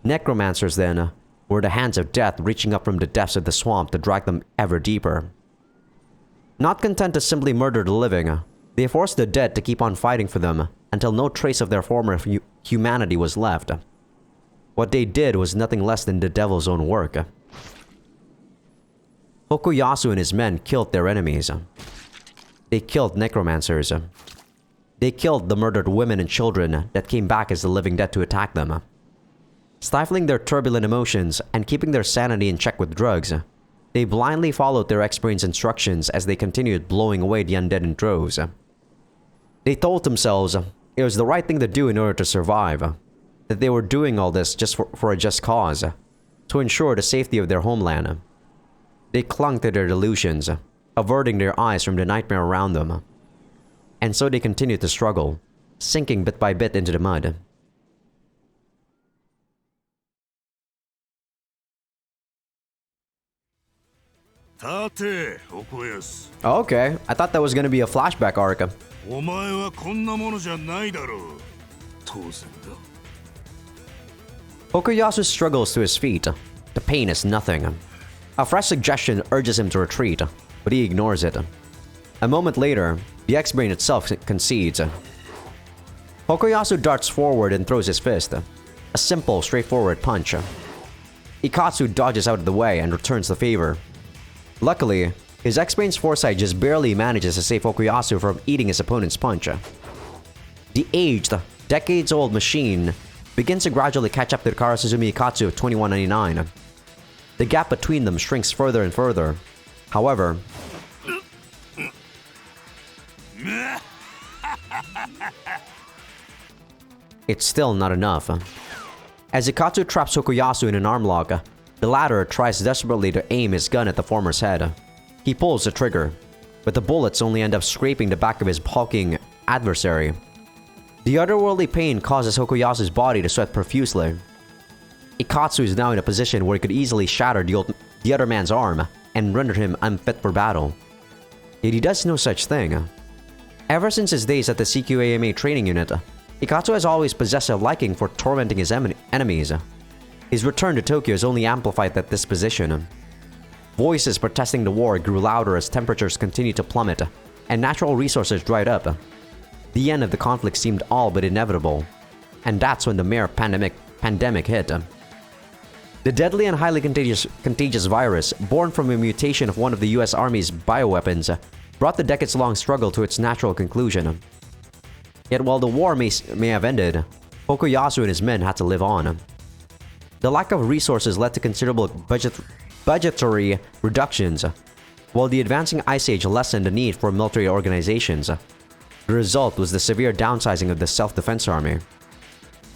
Necromancers, then, were the hands of death reaching up from the depths of the swamp to drag them ever deeper. Not content to simply murder the living, they forced the dead to keep on fighting for them until no trace of their former humanity was left. What they did was nothing less than the devil's own work. Hokuyasu and his men killed their enemies. They killed necromancers. They killed the murdered women and children that came back as the living dead to attack them. Stifling their turbulent emotions and keeping their sanity in check with drugs, they blindly followed their X-Brain's instructions as they continued blowing away the undead in droves. They told themselves it was the right thing to do in order to survive, that they were doing all this just for a just cause, to ensure the safety of their homeland. They clung to their delusions, averting their eyes from the nightmare around them. And so they continued to struggle, sinking bit by bit into the mud. Okay, I thought that was gonna be a flashback arc. お前はこんなものじゃないだろう。当然だ。 Hokuyasu struggles to his feet. The pain is nothing. A fresh suggestion urges him to retreat, but he ignores it. A moment later, the X-Brain itself concedes. Hokuyasu darts forward and throws his fist. A simple, straightforward punch. Ikatsu dodges out of the way and returns the favor. Luckily, his X-Brain's foresight just barely manages to save Hokuyasu from eating his opponent's punch. The aged, decades-old machine begins to gradually catch up to the Karasuzumi Ikatsu of 2199. The gap between them shrinks further and further. However, it's still not enough. As Ikatsu traps Hokuyasu in an arm lock, the latter tries desperately to aim his gun at the former's head. He pulls the trigger, but the bullets only end up scraping the back of his hulking adversary. The otherworldly pain causes Hokuyasu's body to sweat profusely. Ikatsu is now in a position where he could easily shatter the other man's arm and render him unfit for battle. Yet he does no such thing. Ever since his days at the CQAMA training unit, Ikatsu has always possessed a liking for tormenting his enemies. His return to Tokyo has only amplified that disposition. Voices protesting the war grew louder as temperatures continued to plummet, and natural resources dried up. The end of the conflict seemed all but inevitable, and that's when the mere pandemic hit. The deadly and highly contagious virus, born from a mutation of one of the US Army's bioweapons, brought the decades-long struggle to its natural conclusion. Yet while the war may have ended, Hokuyasu and his men had to live on. The lack of resources led to considerable budgetary reductions, while the advancing Ice Age lessened the need for military organizations. The result was the severe downsizing of the self-defense army.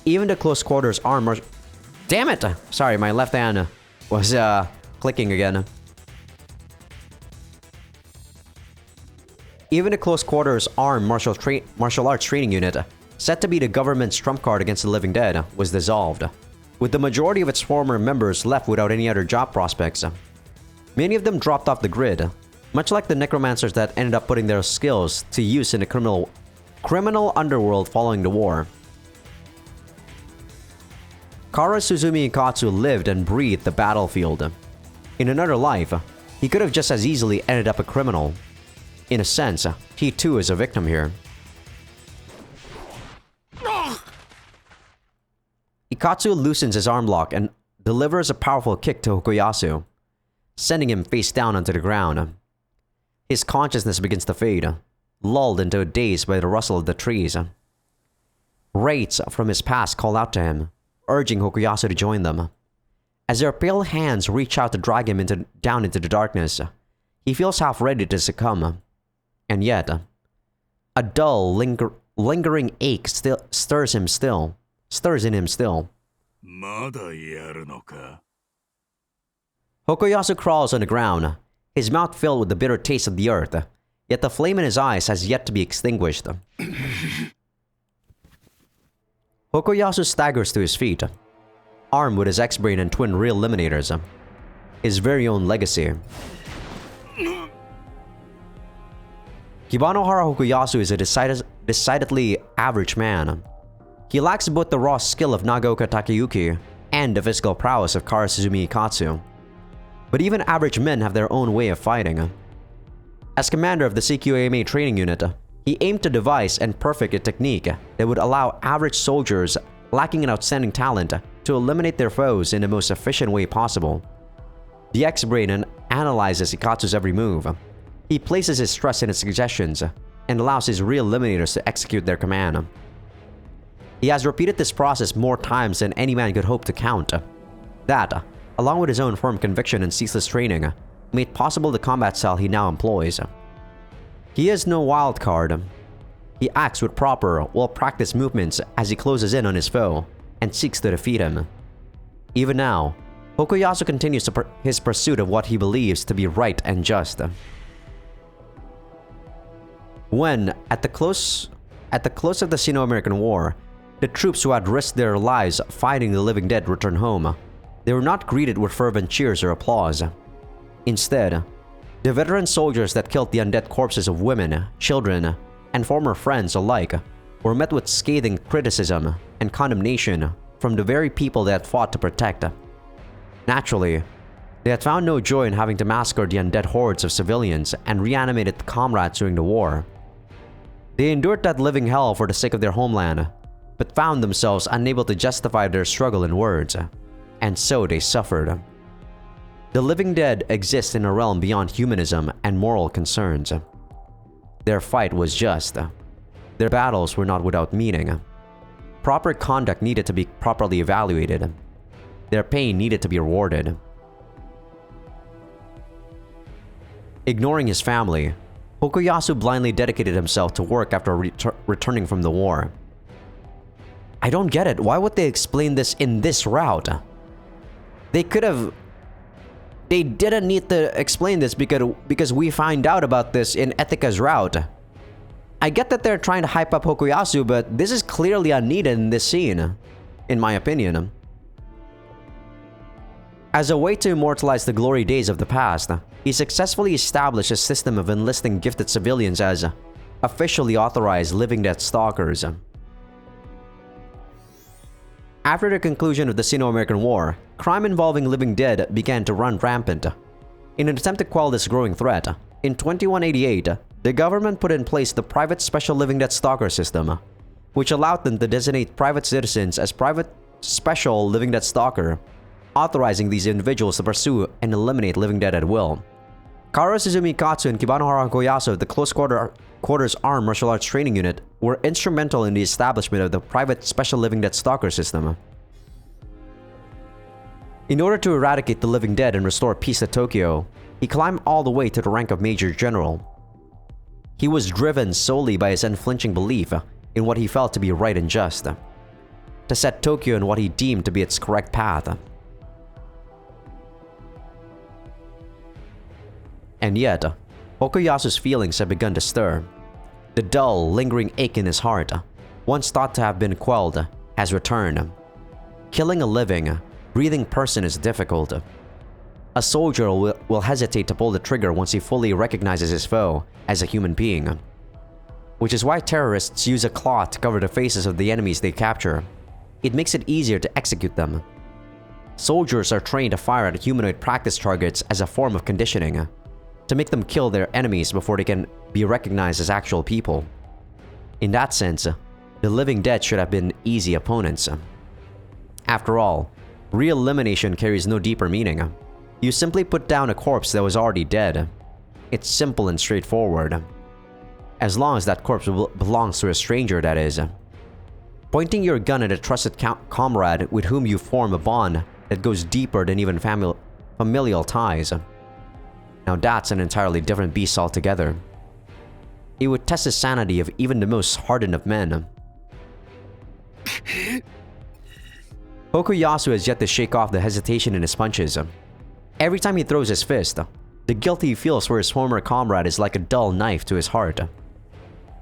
Even the close quarters armed Damn it! Sorry, my left hand was clicking again. Even the close quarters armed martial arts training unit, set to be the government's trump card against the living dead, was dissolved, with the majority of its former members left without any other job prospects. Many of them dropped off the grid, much like the necromancers that ended up putting their skills to use in the criminal underworld following the war. Kara Suzumi Ikatsu lived and breathed the battlefield. In another life, he could have just as easily ended up a criminal. In a sense, he too is a victim here. Ikatsu loosens his arm lock and delivers a powerful kick to Hokuyasu, sending him face down onto the ground. His consciousness begins to fade, lulled into a daze by the rustle of the trees. Wraiths from his past call out to him, urging Hokuyasu to join them. As their pale hands reach out to drag him down into the darkness, he feels half ready to succumb. And yet, a dull, lingering ache stirs in him still. Hokuyasu crawls on the ground, his mouth filled with the bitter taste of the earth, yet the flame in his eyes has yet to be extinguished. Hokuyasu staggers to his feet, armed with his X-Brain and twin real eliminators, his very own legacy. Kibanohara Hokuyasu is a decidedly average man. He lacks both the raw skill of Nagaoka Takeyuki and the physical prowess of Kara Suzumi Ikatsu. But even average men have their own way of fighting. As commander of the CQAMA training unit, he aimed to devise and perfect a technique that would allow average soldiers lacking in outstanding talent to eliminate their foes in the most efficient way possible. The X-Brain analyzes Ikatsu's every move. He places his trust in his suggestions and allows his real eliminators to execute their command. He has repeated this process more times than any man could hope to count. That, along with his own firm conviction and ceaseless training, made possible the combat style he now employs. He is no wild card. He acts with proper, well-practiced movements as he closes in on his foe and seeks to defeat him. Even now, Hokuyasu continues his pursuit of what he believes to be right and just. When, at the close of the Sino-American War, the troops who had risked their lives fighting the living dead returned home, they were not greeted with fervent cheers or applause. Instead, the veteran soldiers that killed the undead corpses of women, children, and former friends alike were met with scathing criticism and condemnation from the very people they had fought to protect. Naturally, they had found no joy in having to massacre the undead hordes of civilians and reanimated comrades during the war. They endured that living hell for the sake of their homeland, but found themselves unable to justify their struggle in words, and so they suffered. The living dead exist in a realm beyond humanism and moral concerns. Their fight was just. Their battles were not without meaning. Proper conduct needed to be properly evaluated. Their pain needed to be rewarded. Ignoring his family, Hokuyasu blindly dedicated himself to work after returning from the war. I don't get it. Why would they explain this in this route? They didn't need to explain this because we find out about this in Etika's route. I get that they're trying to hype up Hokuyasu, but this is clearly unneeded in this scene, in my opinion. As a way to immortalize the glory days of the past, he successfully established a system of enlisting gifted civilians as officially authorized living dead stalkers. After the conclusion of the Sino-American War, crime involving living dead began to run rampant. In an attempt to quell this growing threat, in 2188, the government put in place the Private Special Living Dead Stalker system, which allowed them to designate private citizens as Private Special Living Dead Stalker, authorizing these individuals to pursue and eliminate living dead at will. Karo Suzumi Katsu and Kibanohara Koyasu of the Close Quarters Armed Martial Arts Training Unit were instrumental in the establishment of the Private Special Living Dead Stalker system. In order to eradicate the living dead and restore peace to Tokyo, he climbed all the way to the rank of Major General. He was driven solely by his unflinching belief in what he felt to be right and just, to set Tokyo in what he deemed to be its correct path. And yet, Okuyasu's feelings have begun to stir. The dull, lingering ache in his heart, once thought to have been quelled, has returned. Killing a living, breathing person is difficult. A soldier will hesitate to pull the trigger once he fully recognizes his foe as a human being. Which is why terrorists use a cloth to cover the faces of the enemies they capture. It makes it easier to execute them. Soldiers are trained to fire at humanoid practice targets as a form of conditioning, to make them kill their enemies before they can be recognized as actual people. In that sense, the living dead should have been easy opponents. After all, real elimination carries no deeper meaning. You simply put down a corpse that was already dead. It's simple and straightforward. As long as that corpse belongs to a stranger, that is. Pointing your gun at a trusted comrade with whom you form a bond that goes deeper than even familial ties. Now that's an entirely different beast altogether. It would test the sanity of even the most hardened of men. Okuyasu has yet to shake off the hesitation in his punches. Every time he throws his fist, the guilt he feels for his former comrade is like a dull knife to his heart.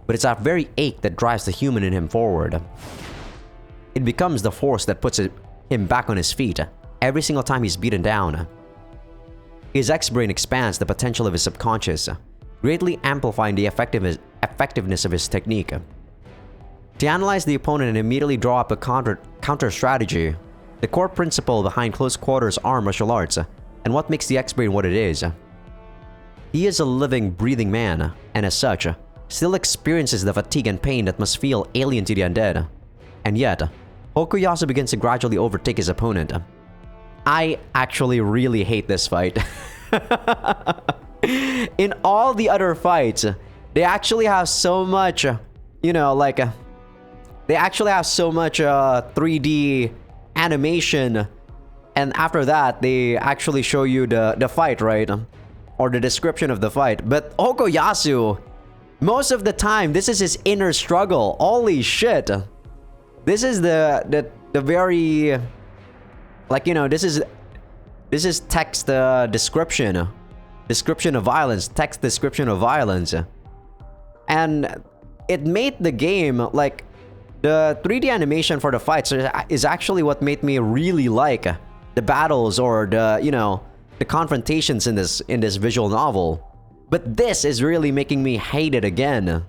But it's that very ache that drives the human in him forward. It becomes the force that puts him back on his feet every single time he's beaten down. His X-brain expands the potential of his subconscious, greatly amplifying the effectiveness of his technique. To analyze the opponent and immediately draw up a counter strategy, the core principle behind close quarters armed martial arts, and what makes the X-brain what it is. He is a living, breathing man, and as such, still experiences the fatigue and pain that must feel alien to the undead. And yet, Okuyasu begins to gradually overtake his opponent. I actually really hate this fight. In all the other fights, they actually have so much, you know, like, they actually have so much 3D animation, and after that, they actually show you the fight, right? Or the description of the fight. But Okuyasu, most of the time, this is his inner struggle. Holy shit. This is the very, like, you know, this is text description of violence, text description of violence. And it made the game, like, the 3D animation for the fights is actually what made me really like the battles or the, you know, the confrontations in this visual novel. But this is really making me hate it again.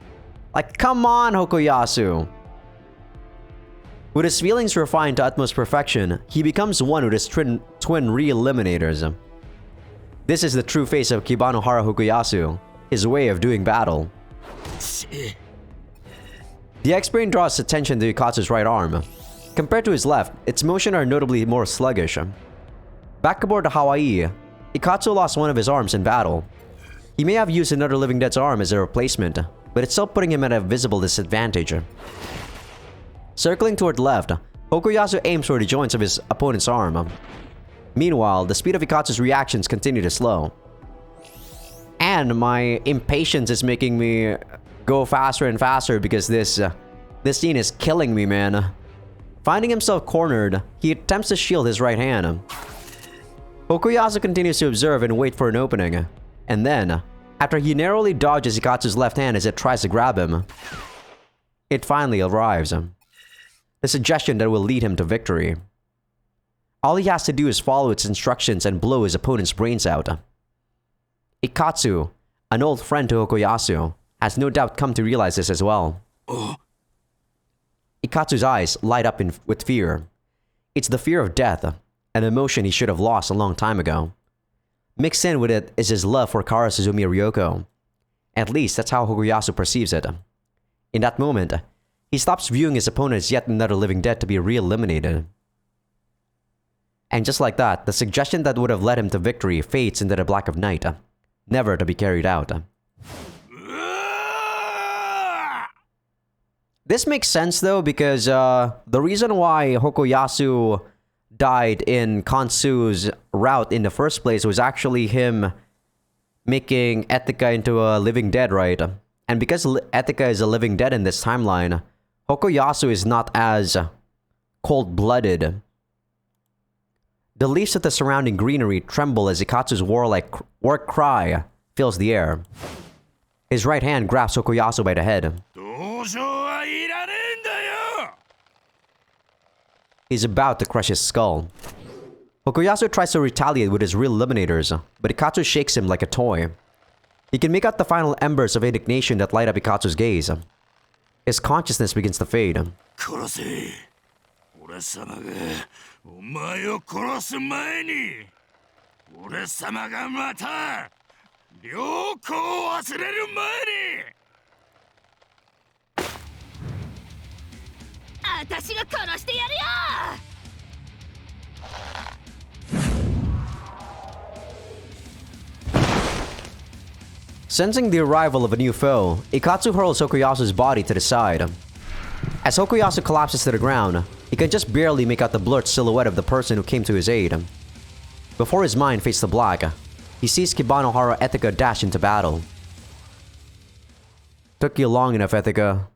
Like, come on, Okuyasu. With his feelings refined to utmost perfection, he becomes one with his twin re-eliminators. This is the true face of Kibanohara Okuyasu, his way of doing battle. The X-Brain draws attention to Ikatsu's right arm. Compared to his left, its motion are notably more sluggish. Back aboard the Hawaii, Ikatsu lost one of his arms in battle. He may have used another Living Dead's arm as a replacement, but it's still putting him at a visible disadvantage. Circling toward the left, Okuyasu aims for the joints of his opponent's arm. Meanwhile, the speed of Ikatsu's reactions continue to slow. And my impatience is making me go faster and faster because this scene is killing me, man. Finding himself cornered, he attempts to shield his right hand. Okuyasu continues to observe and wait for an opening. And then, after he narrowly dodges Ikatsu's left hand as it tries to grab him, it finally arrives. The suggestion that will lead him to victory. All he has to do is follow its instructions and blow his opponent's brains out. Ikatsu, an old friend to Okuyasu, has no doubt come to realize this as well. Ikatsu's eyes light up with fear. It's the fear of death, an emotion he should have lost a long time ago. Mixed in with it is his love for Kara Suzumi Ryoko. At least that's how Hokuyasu perceives it. In that moment, he stops viewing his opponent as yet another living dead to be re-eliminated. And just like that, the suggestion that would have led him to victory fades into the black of night, never to be carried out. This makes sense though, because the reason why Hokuyasu died in Kansu's route in the first place was actually him making Etika into a living dead, right? And because Etika is a living dead in this timeline, Hokuyasu is not as cold-blooded. The leaves of the surrounding greenery tremble as Ikatsu's warlike war cry fills the air. His right hand grabs Hokuyasu by the head. He's about to crush his skull. Hokuyasu tries to retaliate with his real eliminators, but Ikatsu shakes him like a toy. He can make out the final embers of indignation that light up Ikatsu's gaze. His consciousness begins to fade. Sensing the arrival of a new foe, Ikatsu hurls Hokuyasu's body to the side. As Hokuyasu collapses to the ground, he can just barely make out the blurred silhouette of the person who came to his aid. Before his mind fades to black, he sees Kibanohara Etika dash into battle. Took you long enough, Etika.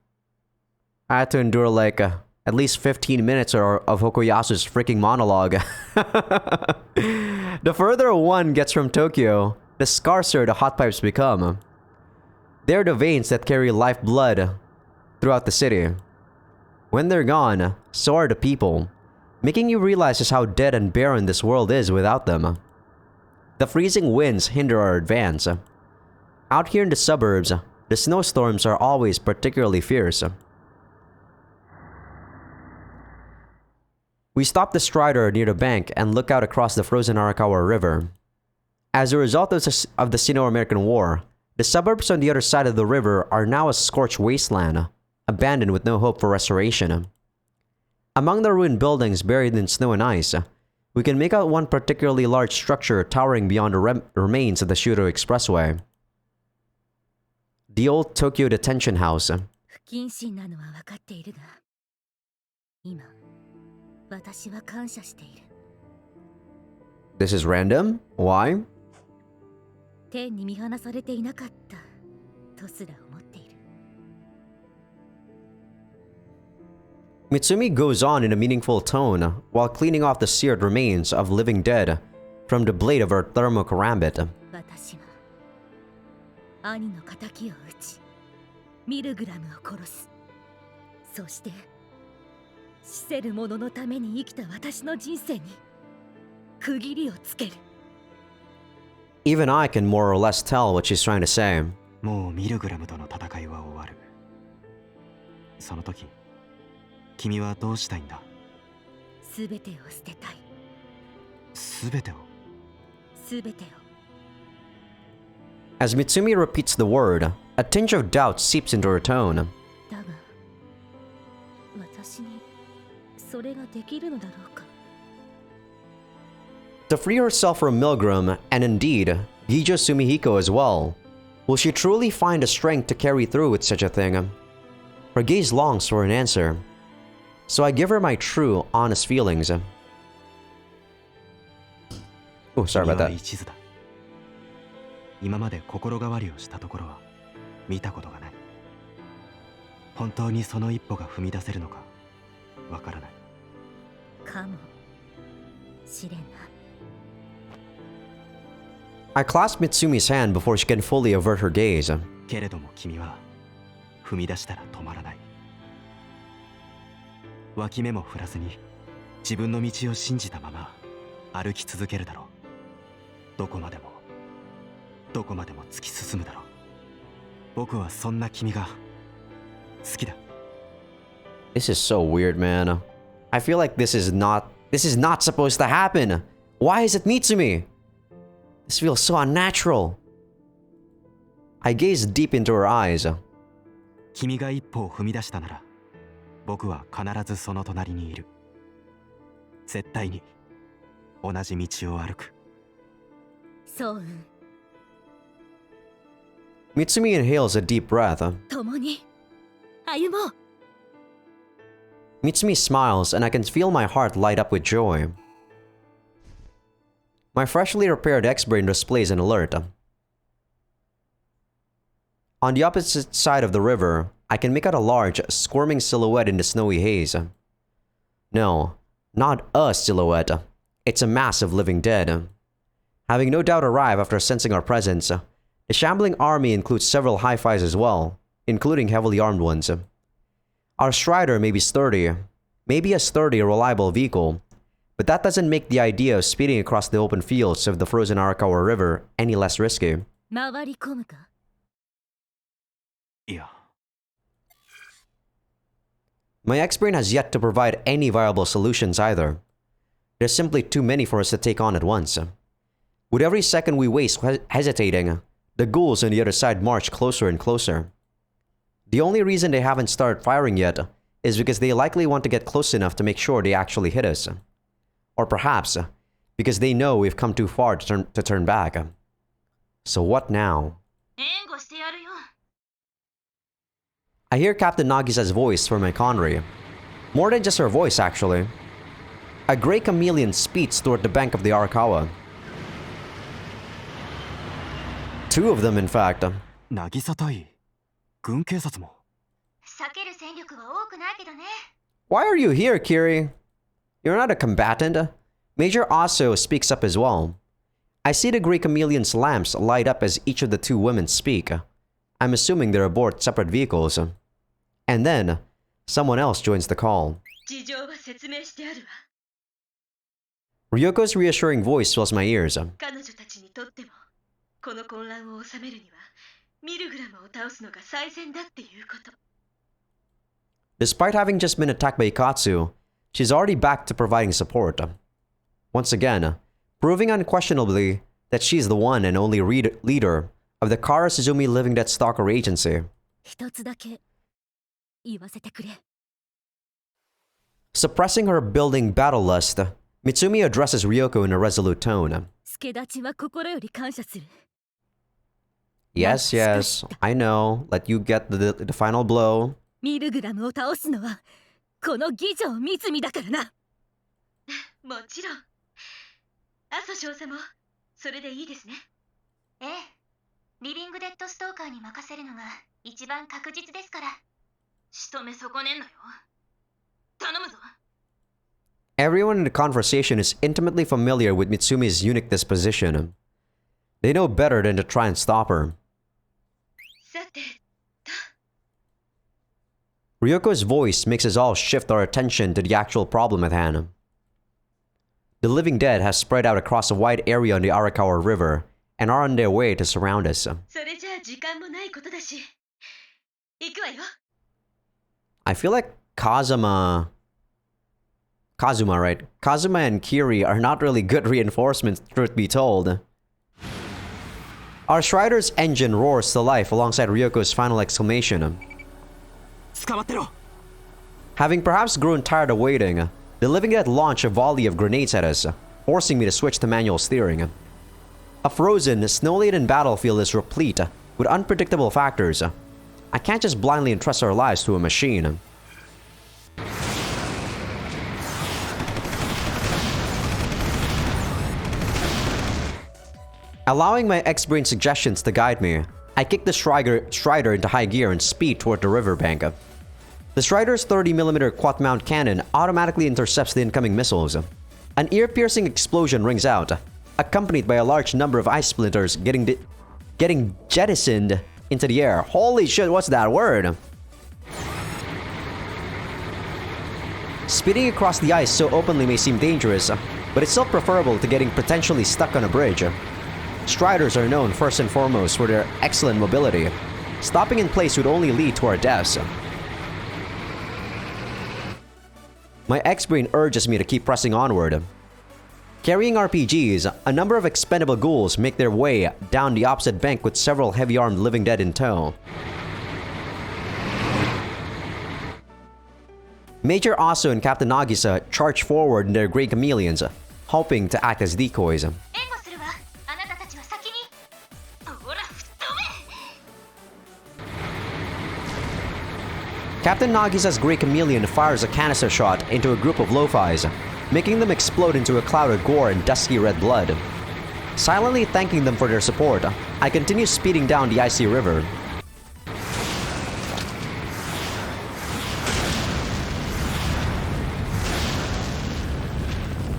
I had to endure like at least 15 minutes of Hokuyasu's freaking monologue. The further one gets from Tokyo, the scarcer the hot pipes become. They're the veins that carry lifeblood throughout the city. When they're gone, so are the people, making you realize just how dead and barren this world is without them. The freezing winds hinder our advance. Out here in the suburbs, the snowstorms are always particularly fierce. We stop the Strider near the bank and look out across the frozen Arakawa River. As a result of the Sino-American War, the suburbs on the other side of the river are now a scorched wasteland, abandoned with no hope for restoration. Among the ruined buildings buried in snow and ice, we can make out one particularly large structure towering beyond the remains of the Shudo Expressway. The old Tokyo Detention House. This is random? Why? Mitsumi goes on in a meaningful tone while cleaning off the seared remains of living dead from the blade of her thermokarambit. Even I can more or less tell what she's trying to say. もうミルグラムとの戦いは終わる。その時、君はどうしたいんだ？すべてを捨てたい。すべてを？すべてを。As Mitsumi repeats the word, a tinge of doubt seeps into her tone. だが、私にそれができるのだろうか。To free herself from Milgram, and indeed, Gijo Sumihiko as well, will she truly find the strength to carry through with such a thing? Her gaze longs for an answer, so I give her my true, honest feelings. Oh, sorry about that. 今まで心変わりをしたところは見たことがない。本当にその一歩が踏み出せるのかわからない。かもしれんな。I clasp Mitsumi's hand before she can fully avert her gaze. けれども君は踏み出したら止まらない。脇目も振らずに自分の道を信じたまま歩き続けるだろう。どこまでも突き進むだろう。僕はそんな君が好きだ。This is so weird, man. I feel like this is not supposed to happen. Why is it Mitsumi? This feels so unnatural. I gaze deep into her eyes. 君が一歩を踏み出したなら、僕は必ずその隣にいる。絶対に同じ道を歩く。そううん。Mitsumi inhales a deep breath. 共に歩もう。Mitsumi smiles, and I can feel my heart light up with joy. My freshly repaired X-Brain displays an alert. On the opposite side of the river, I can make out a large, squirming silhouette in the snowy haze. No, not a silhouette. It's a mass of living dead. Having no doubt arrived after sensing our presence, the shambling army includes several hi-fis as well, including heavily armed ones. Our Strider may be sturdy, maybe a sturdy, reliable vehicle, but that doesn't make the idea of speeding across the open fields of the frozen Arakawa River any less risky. 回り込むか。いや、 My X-Brain has yet to provide any viable solutions either. There's simply too many for us to take on at once. With every second we waste hesitating, the ghouls on the other side march closer and closer. The only reason they haven't started firing yet is because they likely want to get close enough to make sure they actually hit us. Or perhaps, because they know we've come too far to turn back. So what now? I hear Captain Nagisa's voice from my Conry. More than just her voice, actually. A grey chameleon speeds toward the bank of the Arakawa. Two of them, in fact. 渚隊、軍警察も。避ける戦力は多くないけどね。Why are you here, Kiri? You're not a combatant. Major Aso speaks up as well. I see the grey chameleon's lamps light up as each of the two women speak. I'm assuming they're aboard separate vehicles. And then, someone else joins the call. 事情は説明してあるわ。 Ryoko's reassuring voice fills my ears. 彼女たちにとっても、この混乱を収めるには、ミルグラムを倒すのが最善だっていうこと。Despite having just been attacked by Ikatsu, she's already back to providing support. Once again, proving unquestionably that she's the one and only leader of the Kara Suzumi Living Dead Stalker Agency. 一つだけ言わせてくれ。 Suppressing her building battle lust, Mitsumi addresses Ryoko in a resolute tone. 助立ちは心より感謝する。 Yes, yes, I know. Let you get the final blow. ミルグラムを倒すのはこの議長三つだからな。もちろん。阿蘇少佐もそれでいいですね。ええ、リビングデッドストーカーに任せるのが一番確実ですから。仕留め損ねんなよ。頼むぞ。 Everyone in the conversation is intimately familiar with Mitsumi's unique disposition. They know better than to try and stop her. さて。 Ryoko's voice makes us all shift our attention to the actual problem at hand. The living dead has spread out across a wide area on the Arakawa River and are on their way to surround us. それじゃあ時間もないことだし。行くわよ。 I feel like Kazuma, right? Kazuma and Kiri are not really good reinforcements, truth be told. Our Strider's engine roars to life alongside Ryoko's final exclamation. 捕まってろ。 Having perhaps grown tired of waiting, the living dead launch a volley of grenades at us, forcing me to switch to manual steering. A frozen, snow-laden battlefield is replete with unpredictable factors. I can't just blindly entrust our lives to a machine. Allowing my X-Brain suggestions to guide me, I kick the Strider into high gear and speed toward the riverbank. The Strider's 30mm quad-mount cannon automatically intercepts the incoming missiles. An ear-piercing explosion rings out, accompanied by a large number of ice splinters getting jettisoned into the air. Holy shit, what's that word? Speeding across the ice so openly may seem dangerous, but it's still preferable to getting potentially stuck on a bridge. Striders are known first and foremost for their excellent mobility. Stopping in place would only lead to our deaths. My X-Brain urges me to keep pressing onward. Carrying RPGs, a number of expendable ghouls make their way down the opposite bank with several heavy-armed living dead in tow. Major Aso and Captain Nagisa charge forward in their Grey Chameleons, hoping to act as decoys. 援護するわ。あなたたちは先に。ほら、吹っ飛べ。 Captain Nagisa's Grey Chameleon fires a canister shot into a group of lo-fis, making them explode into a cloud of gore and dusky red blood. Silently thanking them for their support, I continue speeding down the icy river.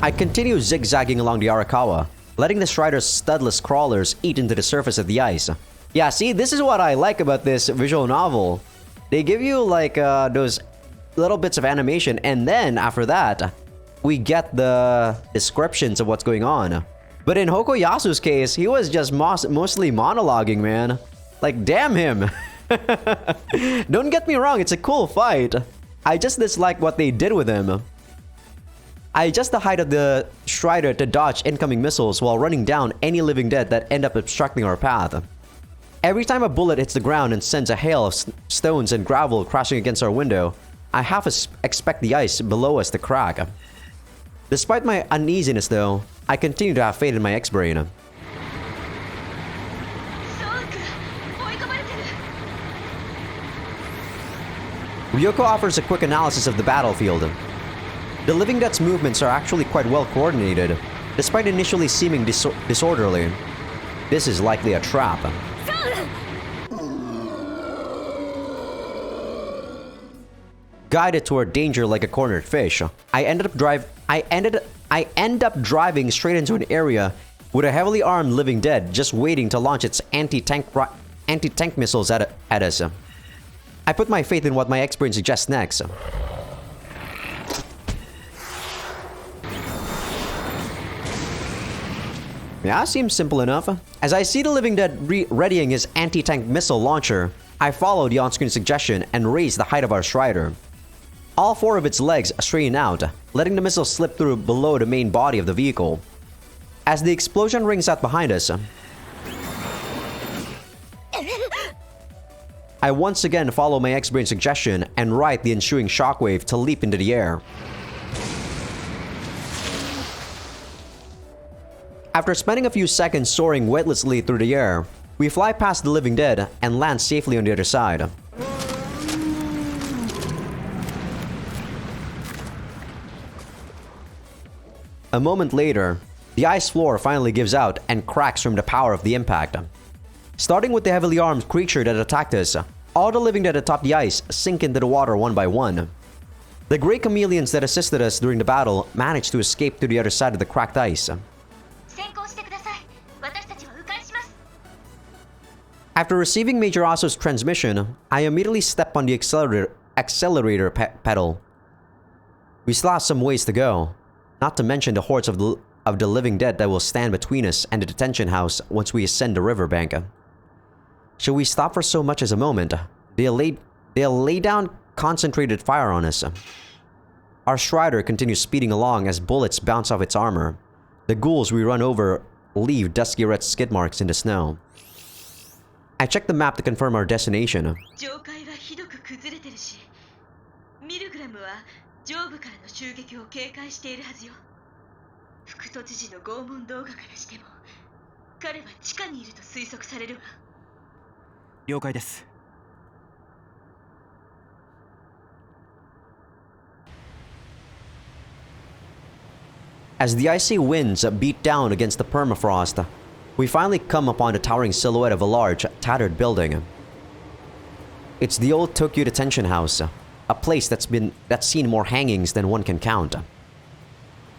I continue zigzagging along the Arakawa, letting the Strider's studless crawlers eat into the surface of the ice. Yeah, see, this is what I like about this visual novel. They give you like those little bits of animation, and then after that, we get the descriptions of what's going on. But in Hokoyasu's case, he was just mostly monologuing, man. Like, damn him. Don't get me wrong, it's a cool fight. I just dislike what they did with him. I adjust the height of the Strider to dodge incoming missiles while running down any living dead that end up obstructing our path. Every time a bullet hits the ground and sends a hail of stones and gravel crashing against our window, I half expect the ice below us to crack. Despite my uneasiness though, I continue to have faith in my X-Brain. Ryoko offers a quick analysis of the battlefield. The living dead's movements are actually quite well coordinated, despite initially seeming disorderly. This is likely a trap. Guided toward danger like a cornered fish, I end up driving straight into an area with a heavily armed living dead just waiting to launch its anti-tank missiles at us. I put my faith in what my X-Brain suggests next. Yeah, seems simple enough. As I see the living dead readying his anti-tank missile launcher, I follow the on-screen suggestion and raise the height of our Strider. All four of its legs straighten out, letting the missile slip through below the main body of the vehicle. As the explosion rings out behind us, I once again follow my X-Brain suggestion and ride the ensuing shockwave to leap into the air. After spending a few seconds soaring weightlessly through the air, we fly past the living dead and land safely on the other side. A moment later, the ice floor finally gives out and cracks from the power of the impact. Starting with the heavily armed creature that attacked us, all the living dead atop the ice sink into the water one by one. The Grey Chameleons that assisted us during the battle managed to escape to the other side of the cracked ice. After receiving Major Aso's transmission, I immediately step on the accelerator pedal. We still have some ways to go, not to mention the hordes of the living dead that will stand between us and the detention house once we ascend the riverbank. Should we stop for so much as a moment, they'll lay down concentrated fire on us. Our Strider continues speeding along as bullets bounce off its armor. The ghouls we run over leave dusky red skid marks in the snow. I check the map to confirm our destination. As the icy winds beat down against the permafrost, we finally come upon the towering silhouette of a large, tattered building. It's the old Tokyo detention house, a place that's seen more hangings than one can count.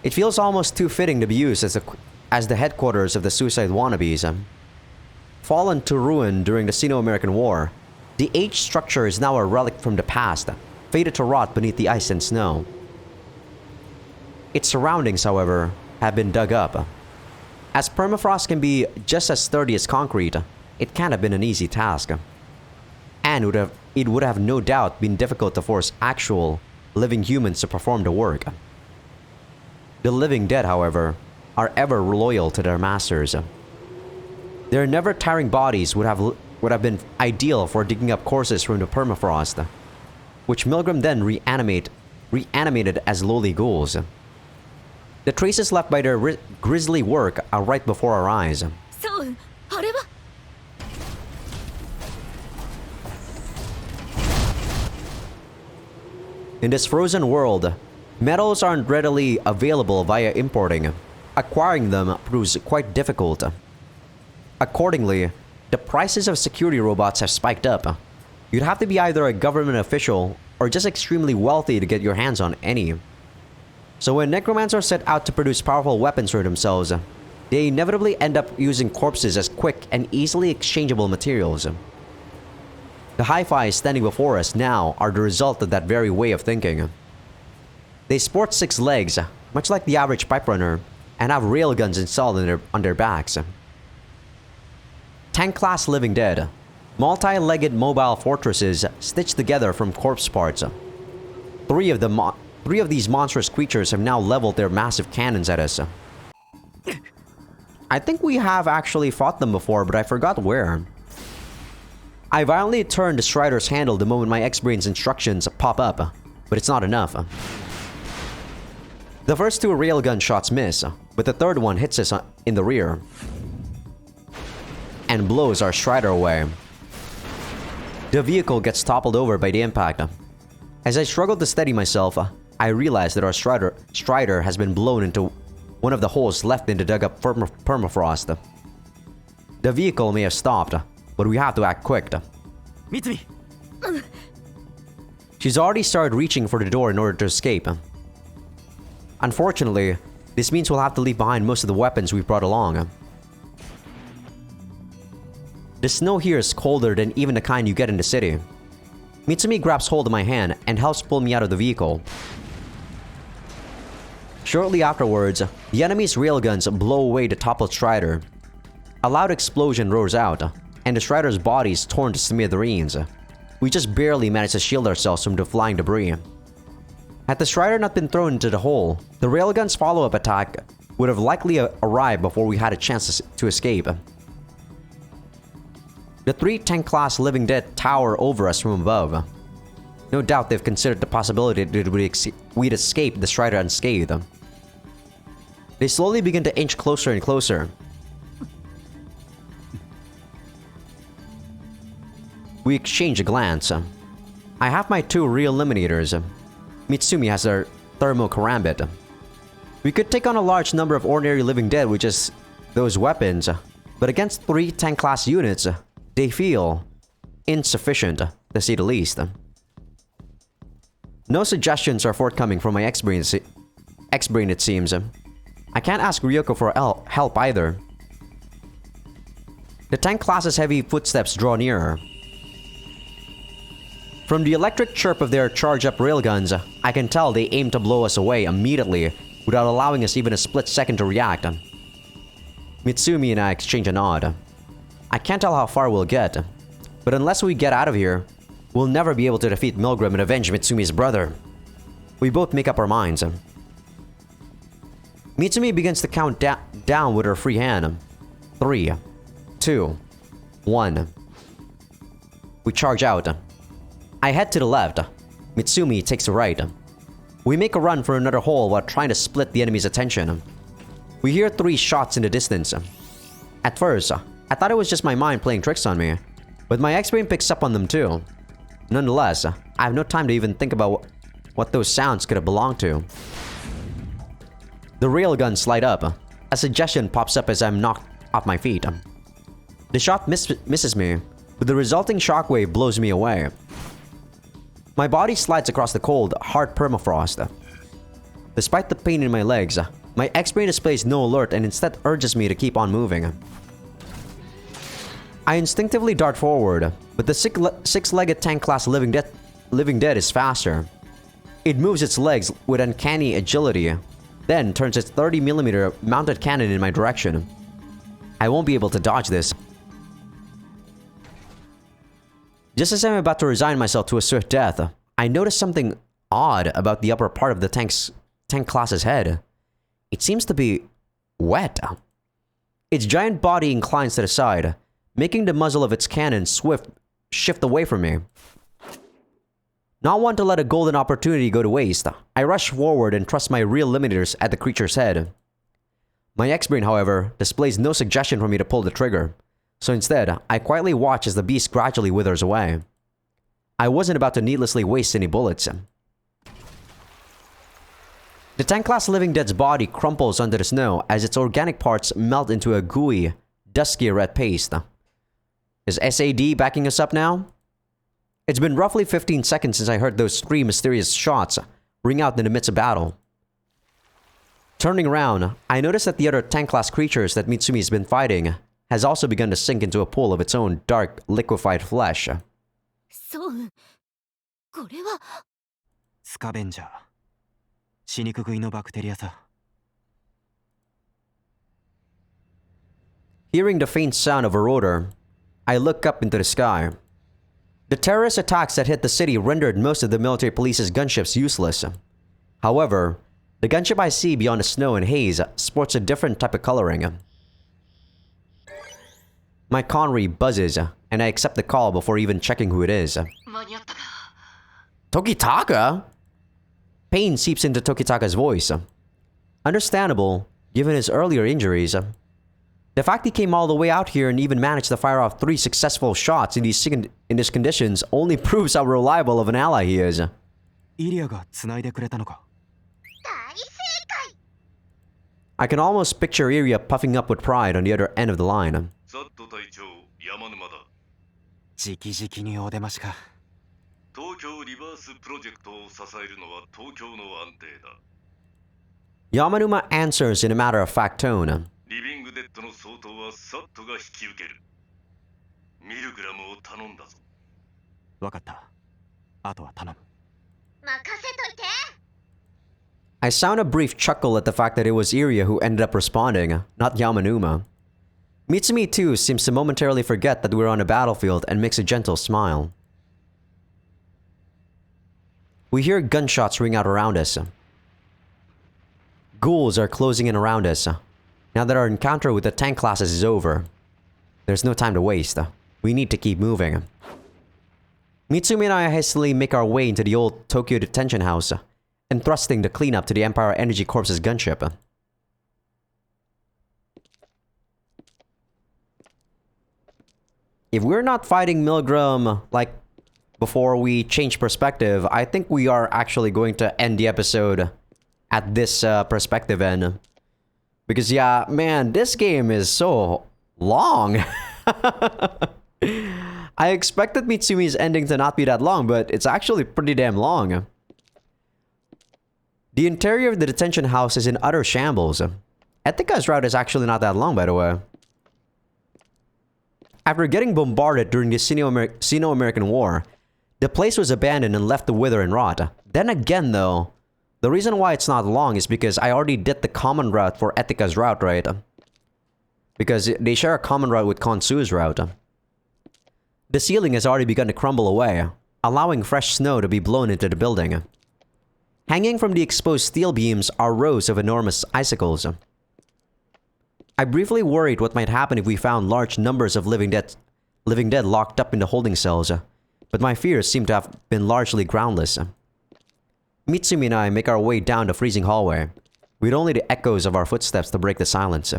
It feels almost too fitting to be used as the headquarters of the suicide wannabes. Fallen to ruin during the Sino-American War, the aged structure is now a relic from the past, fated to rot beneath the ice and snow. Its surroundings, however, have been dug up. As permafrost can be just as sturdy as concrete, it can't have been an easy task. And it would have no doubt been difficult to force actual, living humans to perform the work. The living dead, however, are ever loyal to their masters. Their never-tiring bodies would have been ideal for digging up corpses from the permafrost, which Milgram then reanimated as lowly ghouls. The traces left by their grisly work are right before our eyes. そう、あれは In this frozen world, metals aren't readily available via importing. Acquiring them proves quite difficult. Accordingly, the prices of security robots have spiked up. You'd have to be either a government official or just extremely wealthy to get your hands on any. So when necromancers set out to produce powerful weapons for themselves, they inevitably end up using corpses as quick and easily exchangeable materials. The hi-fi standing before us now are the result of that very way of thinking. They sport 6 legs, much like the average pipe runner, and have railguns installed on their backs. Tank-class living dead, multi-legged mobile fortresses stitched together from corpse parts. Three of these monstrous creatures have now leveled their massive cannons at us. I think we have actually fought them before, but I forgot where. I violently turn the Strider's handle the moment my X-Brain's instructions pop up, but it's not enough. The first 2 railgun shots miss, but the third one hits us in the rear and blows our Strider away. The vehicle gets toppled over by the impact. As I struggle to steady myself, I realize that our Strider has been blown into one of the holes left in the dug-up permafrost. The vehicle may have stopped, but we have to act quick. Mitsumi! She's already started reaching for the door in order to escape. Unfortunately, this means we'll have to leave behind most of the weapons we've brought along. The snow here is colder than even the kind you get in the city. Mitsumi grabs hold of my hand and helps pull me out of the vehicle. Shortly afterwards, the enemy's railguns blow away the toppled Strider. A loud explosion roars out, and the Strider's body is torn to smithereens. We just barely manage to shield ourselves from the flying debris. Had the Strider not been thrown into the hole, the railgun's follow-up attack would have likely arrived before we had a chance to escape. The 3 tank-class living dead tower over us from above. No doubt they've considered the possibility that we'd escape the Strider unscathed. They slowly begin to inch closer and closer. We exchange a glance. I have my 2 re-eliminators. Mitsumi has her thermo-karambit. We could take on a large number of ordinary living dead with just those weapons, but against 3 tank-class units, they feel insufficient, to say the least. No suggestions are forthcoming from my X-Brain, it seems. I can't ask Ryoko for help either. The tank class's heavy footsteps draw nearer. From the electric chirp of their charge-up railguns, I can tell they aim to blow us away immediately without allowing us even a split second to react. Mitsumi and I exchange a nod. I can't tell how far we'll get, but unless we get out of here, we'll never be able to defeat Milgram and avenge Mitsumi's brother. We both make up our minds. Mitsumi begins to count down with her free hand. 3, 2, 1. We charge out. I head to the left. Mitsumi takes the right. We make a run for another hole while trying to split the enemy's attention. We hear 3 shots in the distance. At first, I thought it was just my mind playing tricks on me, but my X-Brain picks up on them too. Nonetheless, I have no time to even think about what those sounds could have belonged to. The railguns light up. A suggestion pops up as I'm knocked off my feet. The shot misses me, but the resulting shockwave blows me away. My body slides across the cold, hard permafrost. Despite the pain in my legs, my X-Brain displays no alert and instead urges me to keep on moving. I instinctively dart forward, but the 6-legged tank-class living dead is faster. It moves its legs with uncanny agility, then turns its 30mm mounted cannon in my direction. I won't be able to dodge this. Just as I'm about to resign myself to a swift death, I notice something odd about the upper part of the tank class's head. It seems to be wet. Its giant body inclines to the side, making the muzzle of its cannon shift away from me. Not one to let a golden opportunity go to waste, I rush forward and thrust my real limiters at the creature's head. My X-Brain, however, displays no suggestion for me to pull the trigger, so instead, I quietly watch as the beast gradually withers away. I wasn't about to needlessly waste any bullets. The tank-class Living Dead's body crumples under the snow as its organic parts melt into a gooey, dusky red paste. Is SAD backing us up now? It's been roughly 15 seconds since I heard those 3 mysterious shots ring out in the midst of battle. Turning around, I notice that the other tank-class creatures that Mitsumi has been fighting has also begun to sink into a pool of its own dark, liquefied flesh. そう、これは。スカベンジャー。死肉食いのバクテリアさ。Hearing the faint sound of a rotor, I look up into the sky. The terrorist attacks that hit the city rendered most of the military police's gunships useless. However, the gunship I see beyond the snow and haze sports a different type of coloring. My Conry buzzes, and I accept the call before even checking who it is. Tokitaka? Pain seeps into Tokitaka's voice. Understandable, given his earlier injuries. The fact he came all the way out here and even managed to fire off 3 successful shots in these conditions only proves how reliable of an ally he is. イリアが繋いでくれたのか。I can almost picture Iria puffing up with pride on the other end of the line. 直々にお出ましか。東京リバースプロジェクトを支えるのは東京の安定だ。Yamanuma answers in a matter-of-fact tone. リビングデッドの相当はサットが引き受ける。ミルグラムを頼んだぞ。わかった。あとは頼む。任せといて。I sound a brief chuckle at the fact that it was Iria who ended up responding, not Yamanuma. Mitsumi too seems to momentarily forget that we're on a battlefield and makes a gentle smile. We hear gunshots ring out around us. Ghouls are closing in around us. Now that our encounter with the tank classes is over, there's no time to waste. We need to keep moving. Mitsumi and I hastily make our way into the old Tokyo detention house, entrusting the cleanup to the Empire Energy Corps' gunship. If we're not fighting Milgram, like, before we change perspective, I think we are actually going to end the episode at this perspective end. Because, yeah, man, this game is so long. I expected Mitsumi's ending to not be that long, but it's actually pretty damn long. The interior of the detention house is in utter shambles. Etika's route is actually not that long, by the way. After getting bombarded during the Sino-American War, the place was abandoned and left to wither and rot. Then again, though, the reason why it's not long is because I already did the common route for Etika's route, right? Because they share a common route with Konsu's route. The ceiling has already begun to crumble away, allowing fresh snow to be blown into the building. Hanging from the exposed steel beams are rows of enormous icicles. I briefly worried what might happen if we found large numbers of living dead locked up in the holding cells, but my fears seem to have been largely groundless. Mitsumi and I make our way down the freezing hallway, with only the echoes of our footsteps to break the silence.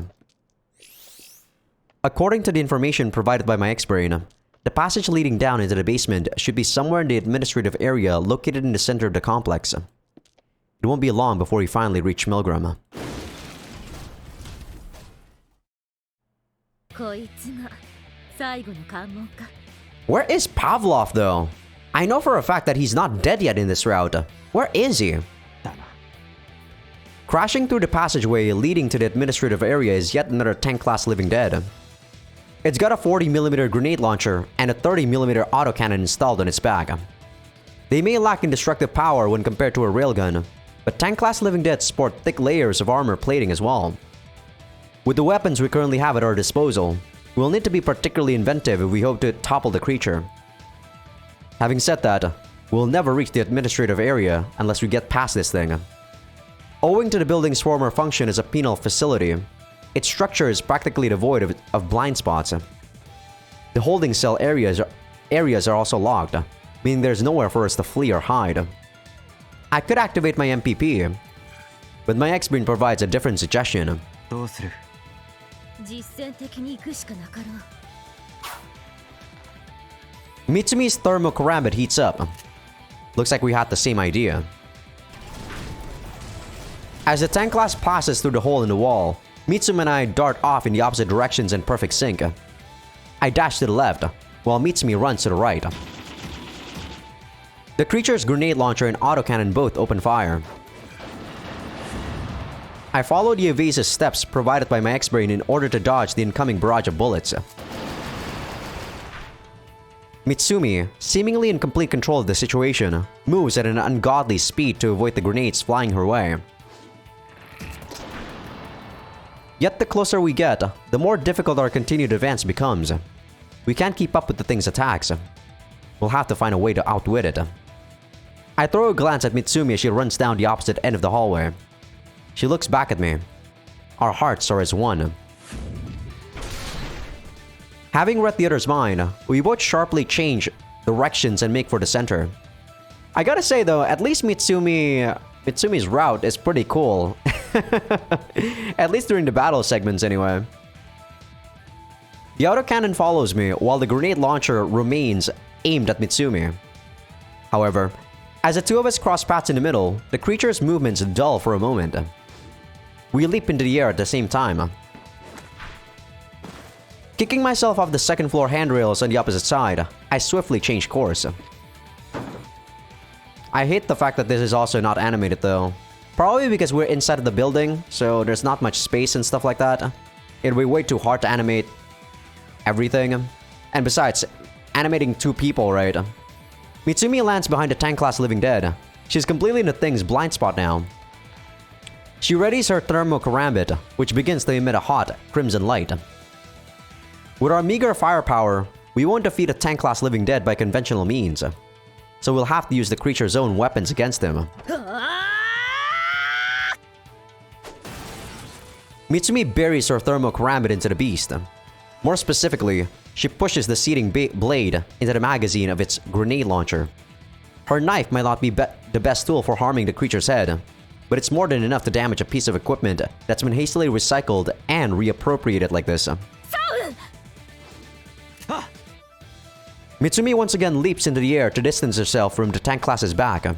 According to the information provided by my X-Brain, the passage leading down into the basement should be somewhere in the administrative area located in the center of the complex. It won't be long before we finally reach Milgram. Where is Pavlov, though? I know for a fact that he's not dead yet in this route. Where is he? Crashing through the passageway leading to the administrative area is yet another tank-class Living Dead. It's got a 40mm grenade launcher and a 30mm autocannon installed on its back. They may lack in destructive power when compared to a railgun, but tank-class Living Dead sport thick layers of armor plating as well. With the weapons we currently have at our disposal, we'll need to be particularly inventive if we hope to topple the creature. Having said that, we'll never reach the administrative area unless we get past this thing. Owing to the building's former function as a penal facility, its structure is practically devoid of blind spots. The holding cell areas are also locked, meaning there's nowhere for us to flee or hide. I could activate my MPP, but my X-Brain provides a different suggestion. どうする？実践的に行くしかなかろう。 Mitsumi's thermal karambit heats up. Looks like we had the same idea. As the tank class passes through the hole in the wall, Mitsumi and I dart off in the opposite directions in perfect sync. I dash to the left, while Mitsumi runs to the right. The creature's grenade launcher and autocannon both open fire. I follow the evasive steps provided by my X-Brain in order to dodge the incoming barrage of bullets. Mitsumi, seemingly in complete control of the situation, moves at an ungodly speed to avoid the grenades flying her way. Yet the closer we get, the more difficult our continued advance becomes. We can't keep up with the thing's attacks. We'll have to find a way to outwit it. I throw a glance at Mitsumi as she runs down the opposite end of the hallway. She looks back at me. Our hearts are as one. Having read the other's mind, we both sharply change directions and make for the center. I gotta say though, at least Mitsumi's route is pretty cool. At least during the battle segments anyway. The autocannon follows me while the grenade launcher remains aimed at Mitsumi. However, as the two of us cross paths in the middle, the creature's movements dull for a moment. We leap into the air at the same time. Kicking myself off the second floor handrails on the opposite side, I swiftly change course. I hate the fact that this is also not animated though. Probably because we're inside of the building, so there's not much space and stuff like that. It'd be way too hard to animate everything. And besides, animating two people, right? Mitsumi lands behind the tank class Living Dead. She's completely in the thing's blind spot now. She readies her thermal karambit, which begins to emit a hot, crimson light. With our meager firepower, we won't defeat a tank class Living Dead by conventional means. So we'll have to use the creature's own weapons against him. Mitsumi buries her thermal karambit into the beast. More specifically, she pushes the seating blade into the magazine of its grenade launcher. Her knife might not be the best tool for harming the creature's head, but it's more than enough to damage a piece of equipment that's been hastily recycled and reappropriated like this. Mitsumi once again leaps into the air to distance herself from the tank class's back.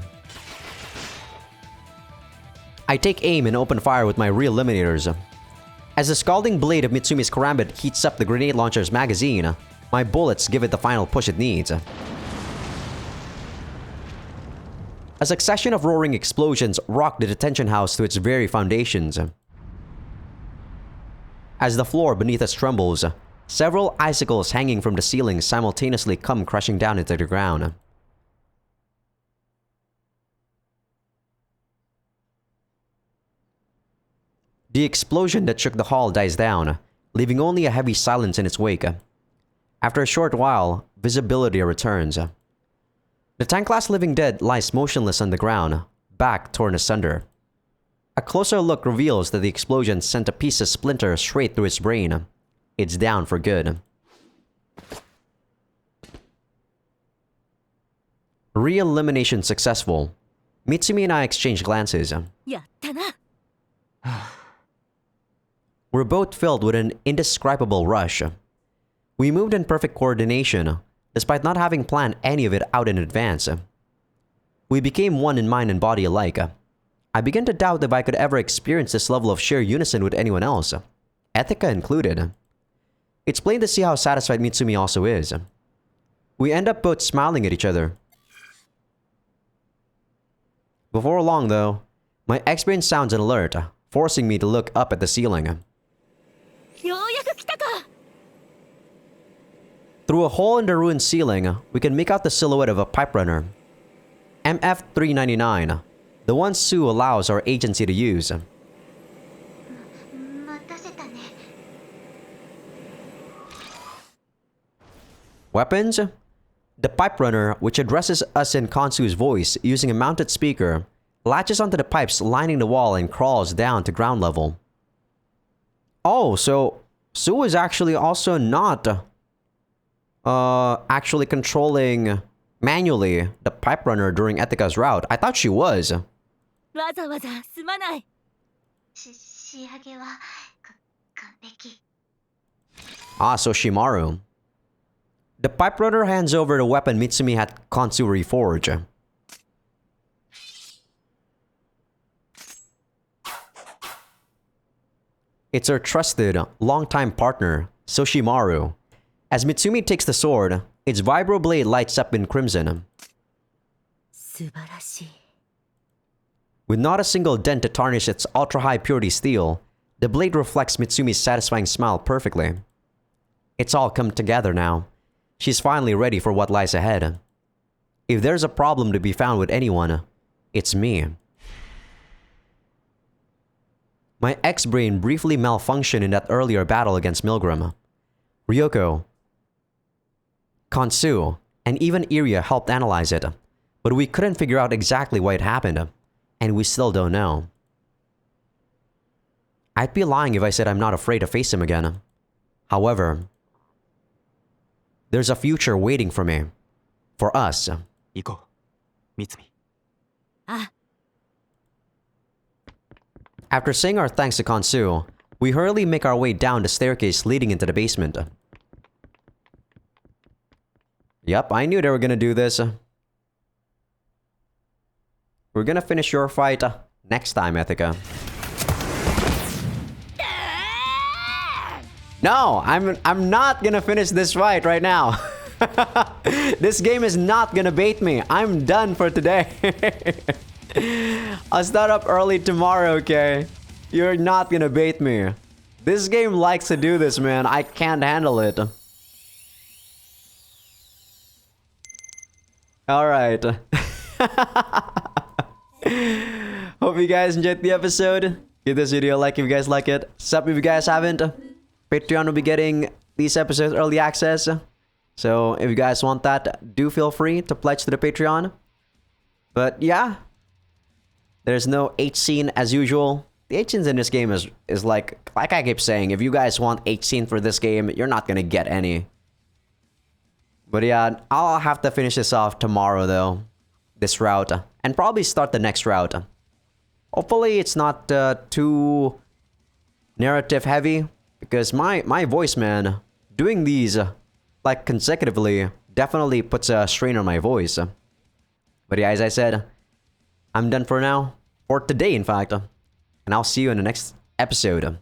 I take aim and open fire with my re-eliminators. As the scalding blade of Mitsumi's karambit heats up the grenade launcher's magazine, my bullets give it the final push it needs. A succession of roaring explosions rock the detention house to its very foundations. As the floor beneath us trembles, several icicles hanging from the ceiling simultaneously come crashing down into the ground. The explosion that shook the hall dies down, leaving only a heavy silence in its wake. After a short while, visibility returns. The tank class Living Dead lies motionless on the ground, back torn asunder. A closer look reveals that the explosion sent a piece of splinter straight through its brain. It's down for good. Re-elimination successful. Mitsumi and I exchange glances. やったな。 We're both filled with an indescribable rush. We moved in perfect coordination, despite not having planned any of it out in advance. We became one in mind and body alike. I began to doubt if I could ever experience this level of sheer unison with anyone else, Ethica included. It's plain to see how satisfied Mitsumi also is. We end up both smiling at each other. Before long though, my X-Brain sounds an alert, forcing me to look up at the ceiling. ようやく来たか。 Through a hole in the ruined ceiling, we can make out the silhouette of a pipe runner. MF-399, the one Sue allows our agency to use. 待たせたね。 Weapons? The pipe runner, which addresses us in Kansu's voice using a mounted speaker, latches onto the pipes lining the wall and crawls down to ground level. Oh, so Sue is actually also not actually controlling manually the pipe runner during Etika's route. I thought she was. わざわざすまない。仕上げは完璧。 Ah, so Shimaru. The pipe runner hands over the weapon Mitsumi had Konsu reforge. It's her trusted, longtime partner, Soshimaru. As Mitsumi takes the sword, its vibroblade lights up in crimson. 素晴らしい。 With not a single dent to tarnish its ultra-high purity steel, the blade reflects Mitsumi's satisfying smile perfectly. It's all come together now. She's finally ready for what lies ahead. If there's a problem to be found with anyone, it's me. My ex-brain briefly malfunctioned in that earlier battle against Milgram. Ryoko, Konsu, and even Iria helped analyze it, but we couldn't figure out exactly why it happened, and we still don't know. I'd be lying if I said I'm not afraid to face him again. However, there's a future waiting for me. For us. 行こう、三海。あ、 After saying our thanks to Konsu, we hurriedly make our way down the staircase leading into the basement. Yep, I knew they were gonna do this. We're gonna finish your fight next time, Ethika. No, I'm not gonna finish this fight right now. This game is not gonna bait me. I'm done for today. I'll start up early tomorrow, okay? You're not gonna bait me. This game likes to do this, man. I can't handle it. Alright. Hope you guys enjoyed the episode. Give this video a like if you guys like it. Sub if you guys haven't. Patreon will be getting these episodes early access. So if you guys want that, do feel free to pledge to the Patreon. But yeah. There's no H scene as usual. The H scenes in this game is like I keep saying, if you guys want H scene for this game, you're not gonna get any. But yeah, I'll have to finish this off tomorrow though. This route. And probably start the next route. Hopefully it's not too narrative heavy. Because my voice, man, doing these like consecutively definitely puts a strain on my voice. But yeah, as I said, I'm done for now. For today, in fact. And I'll see you in the next episode.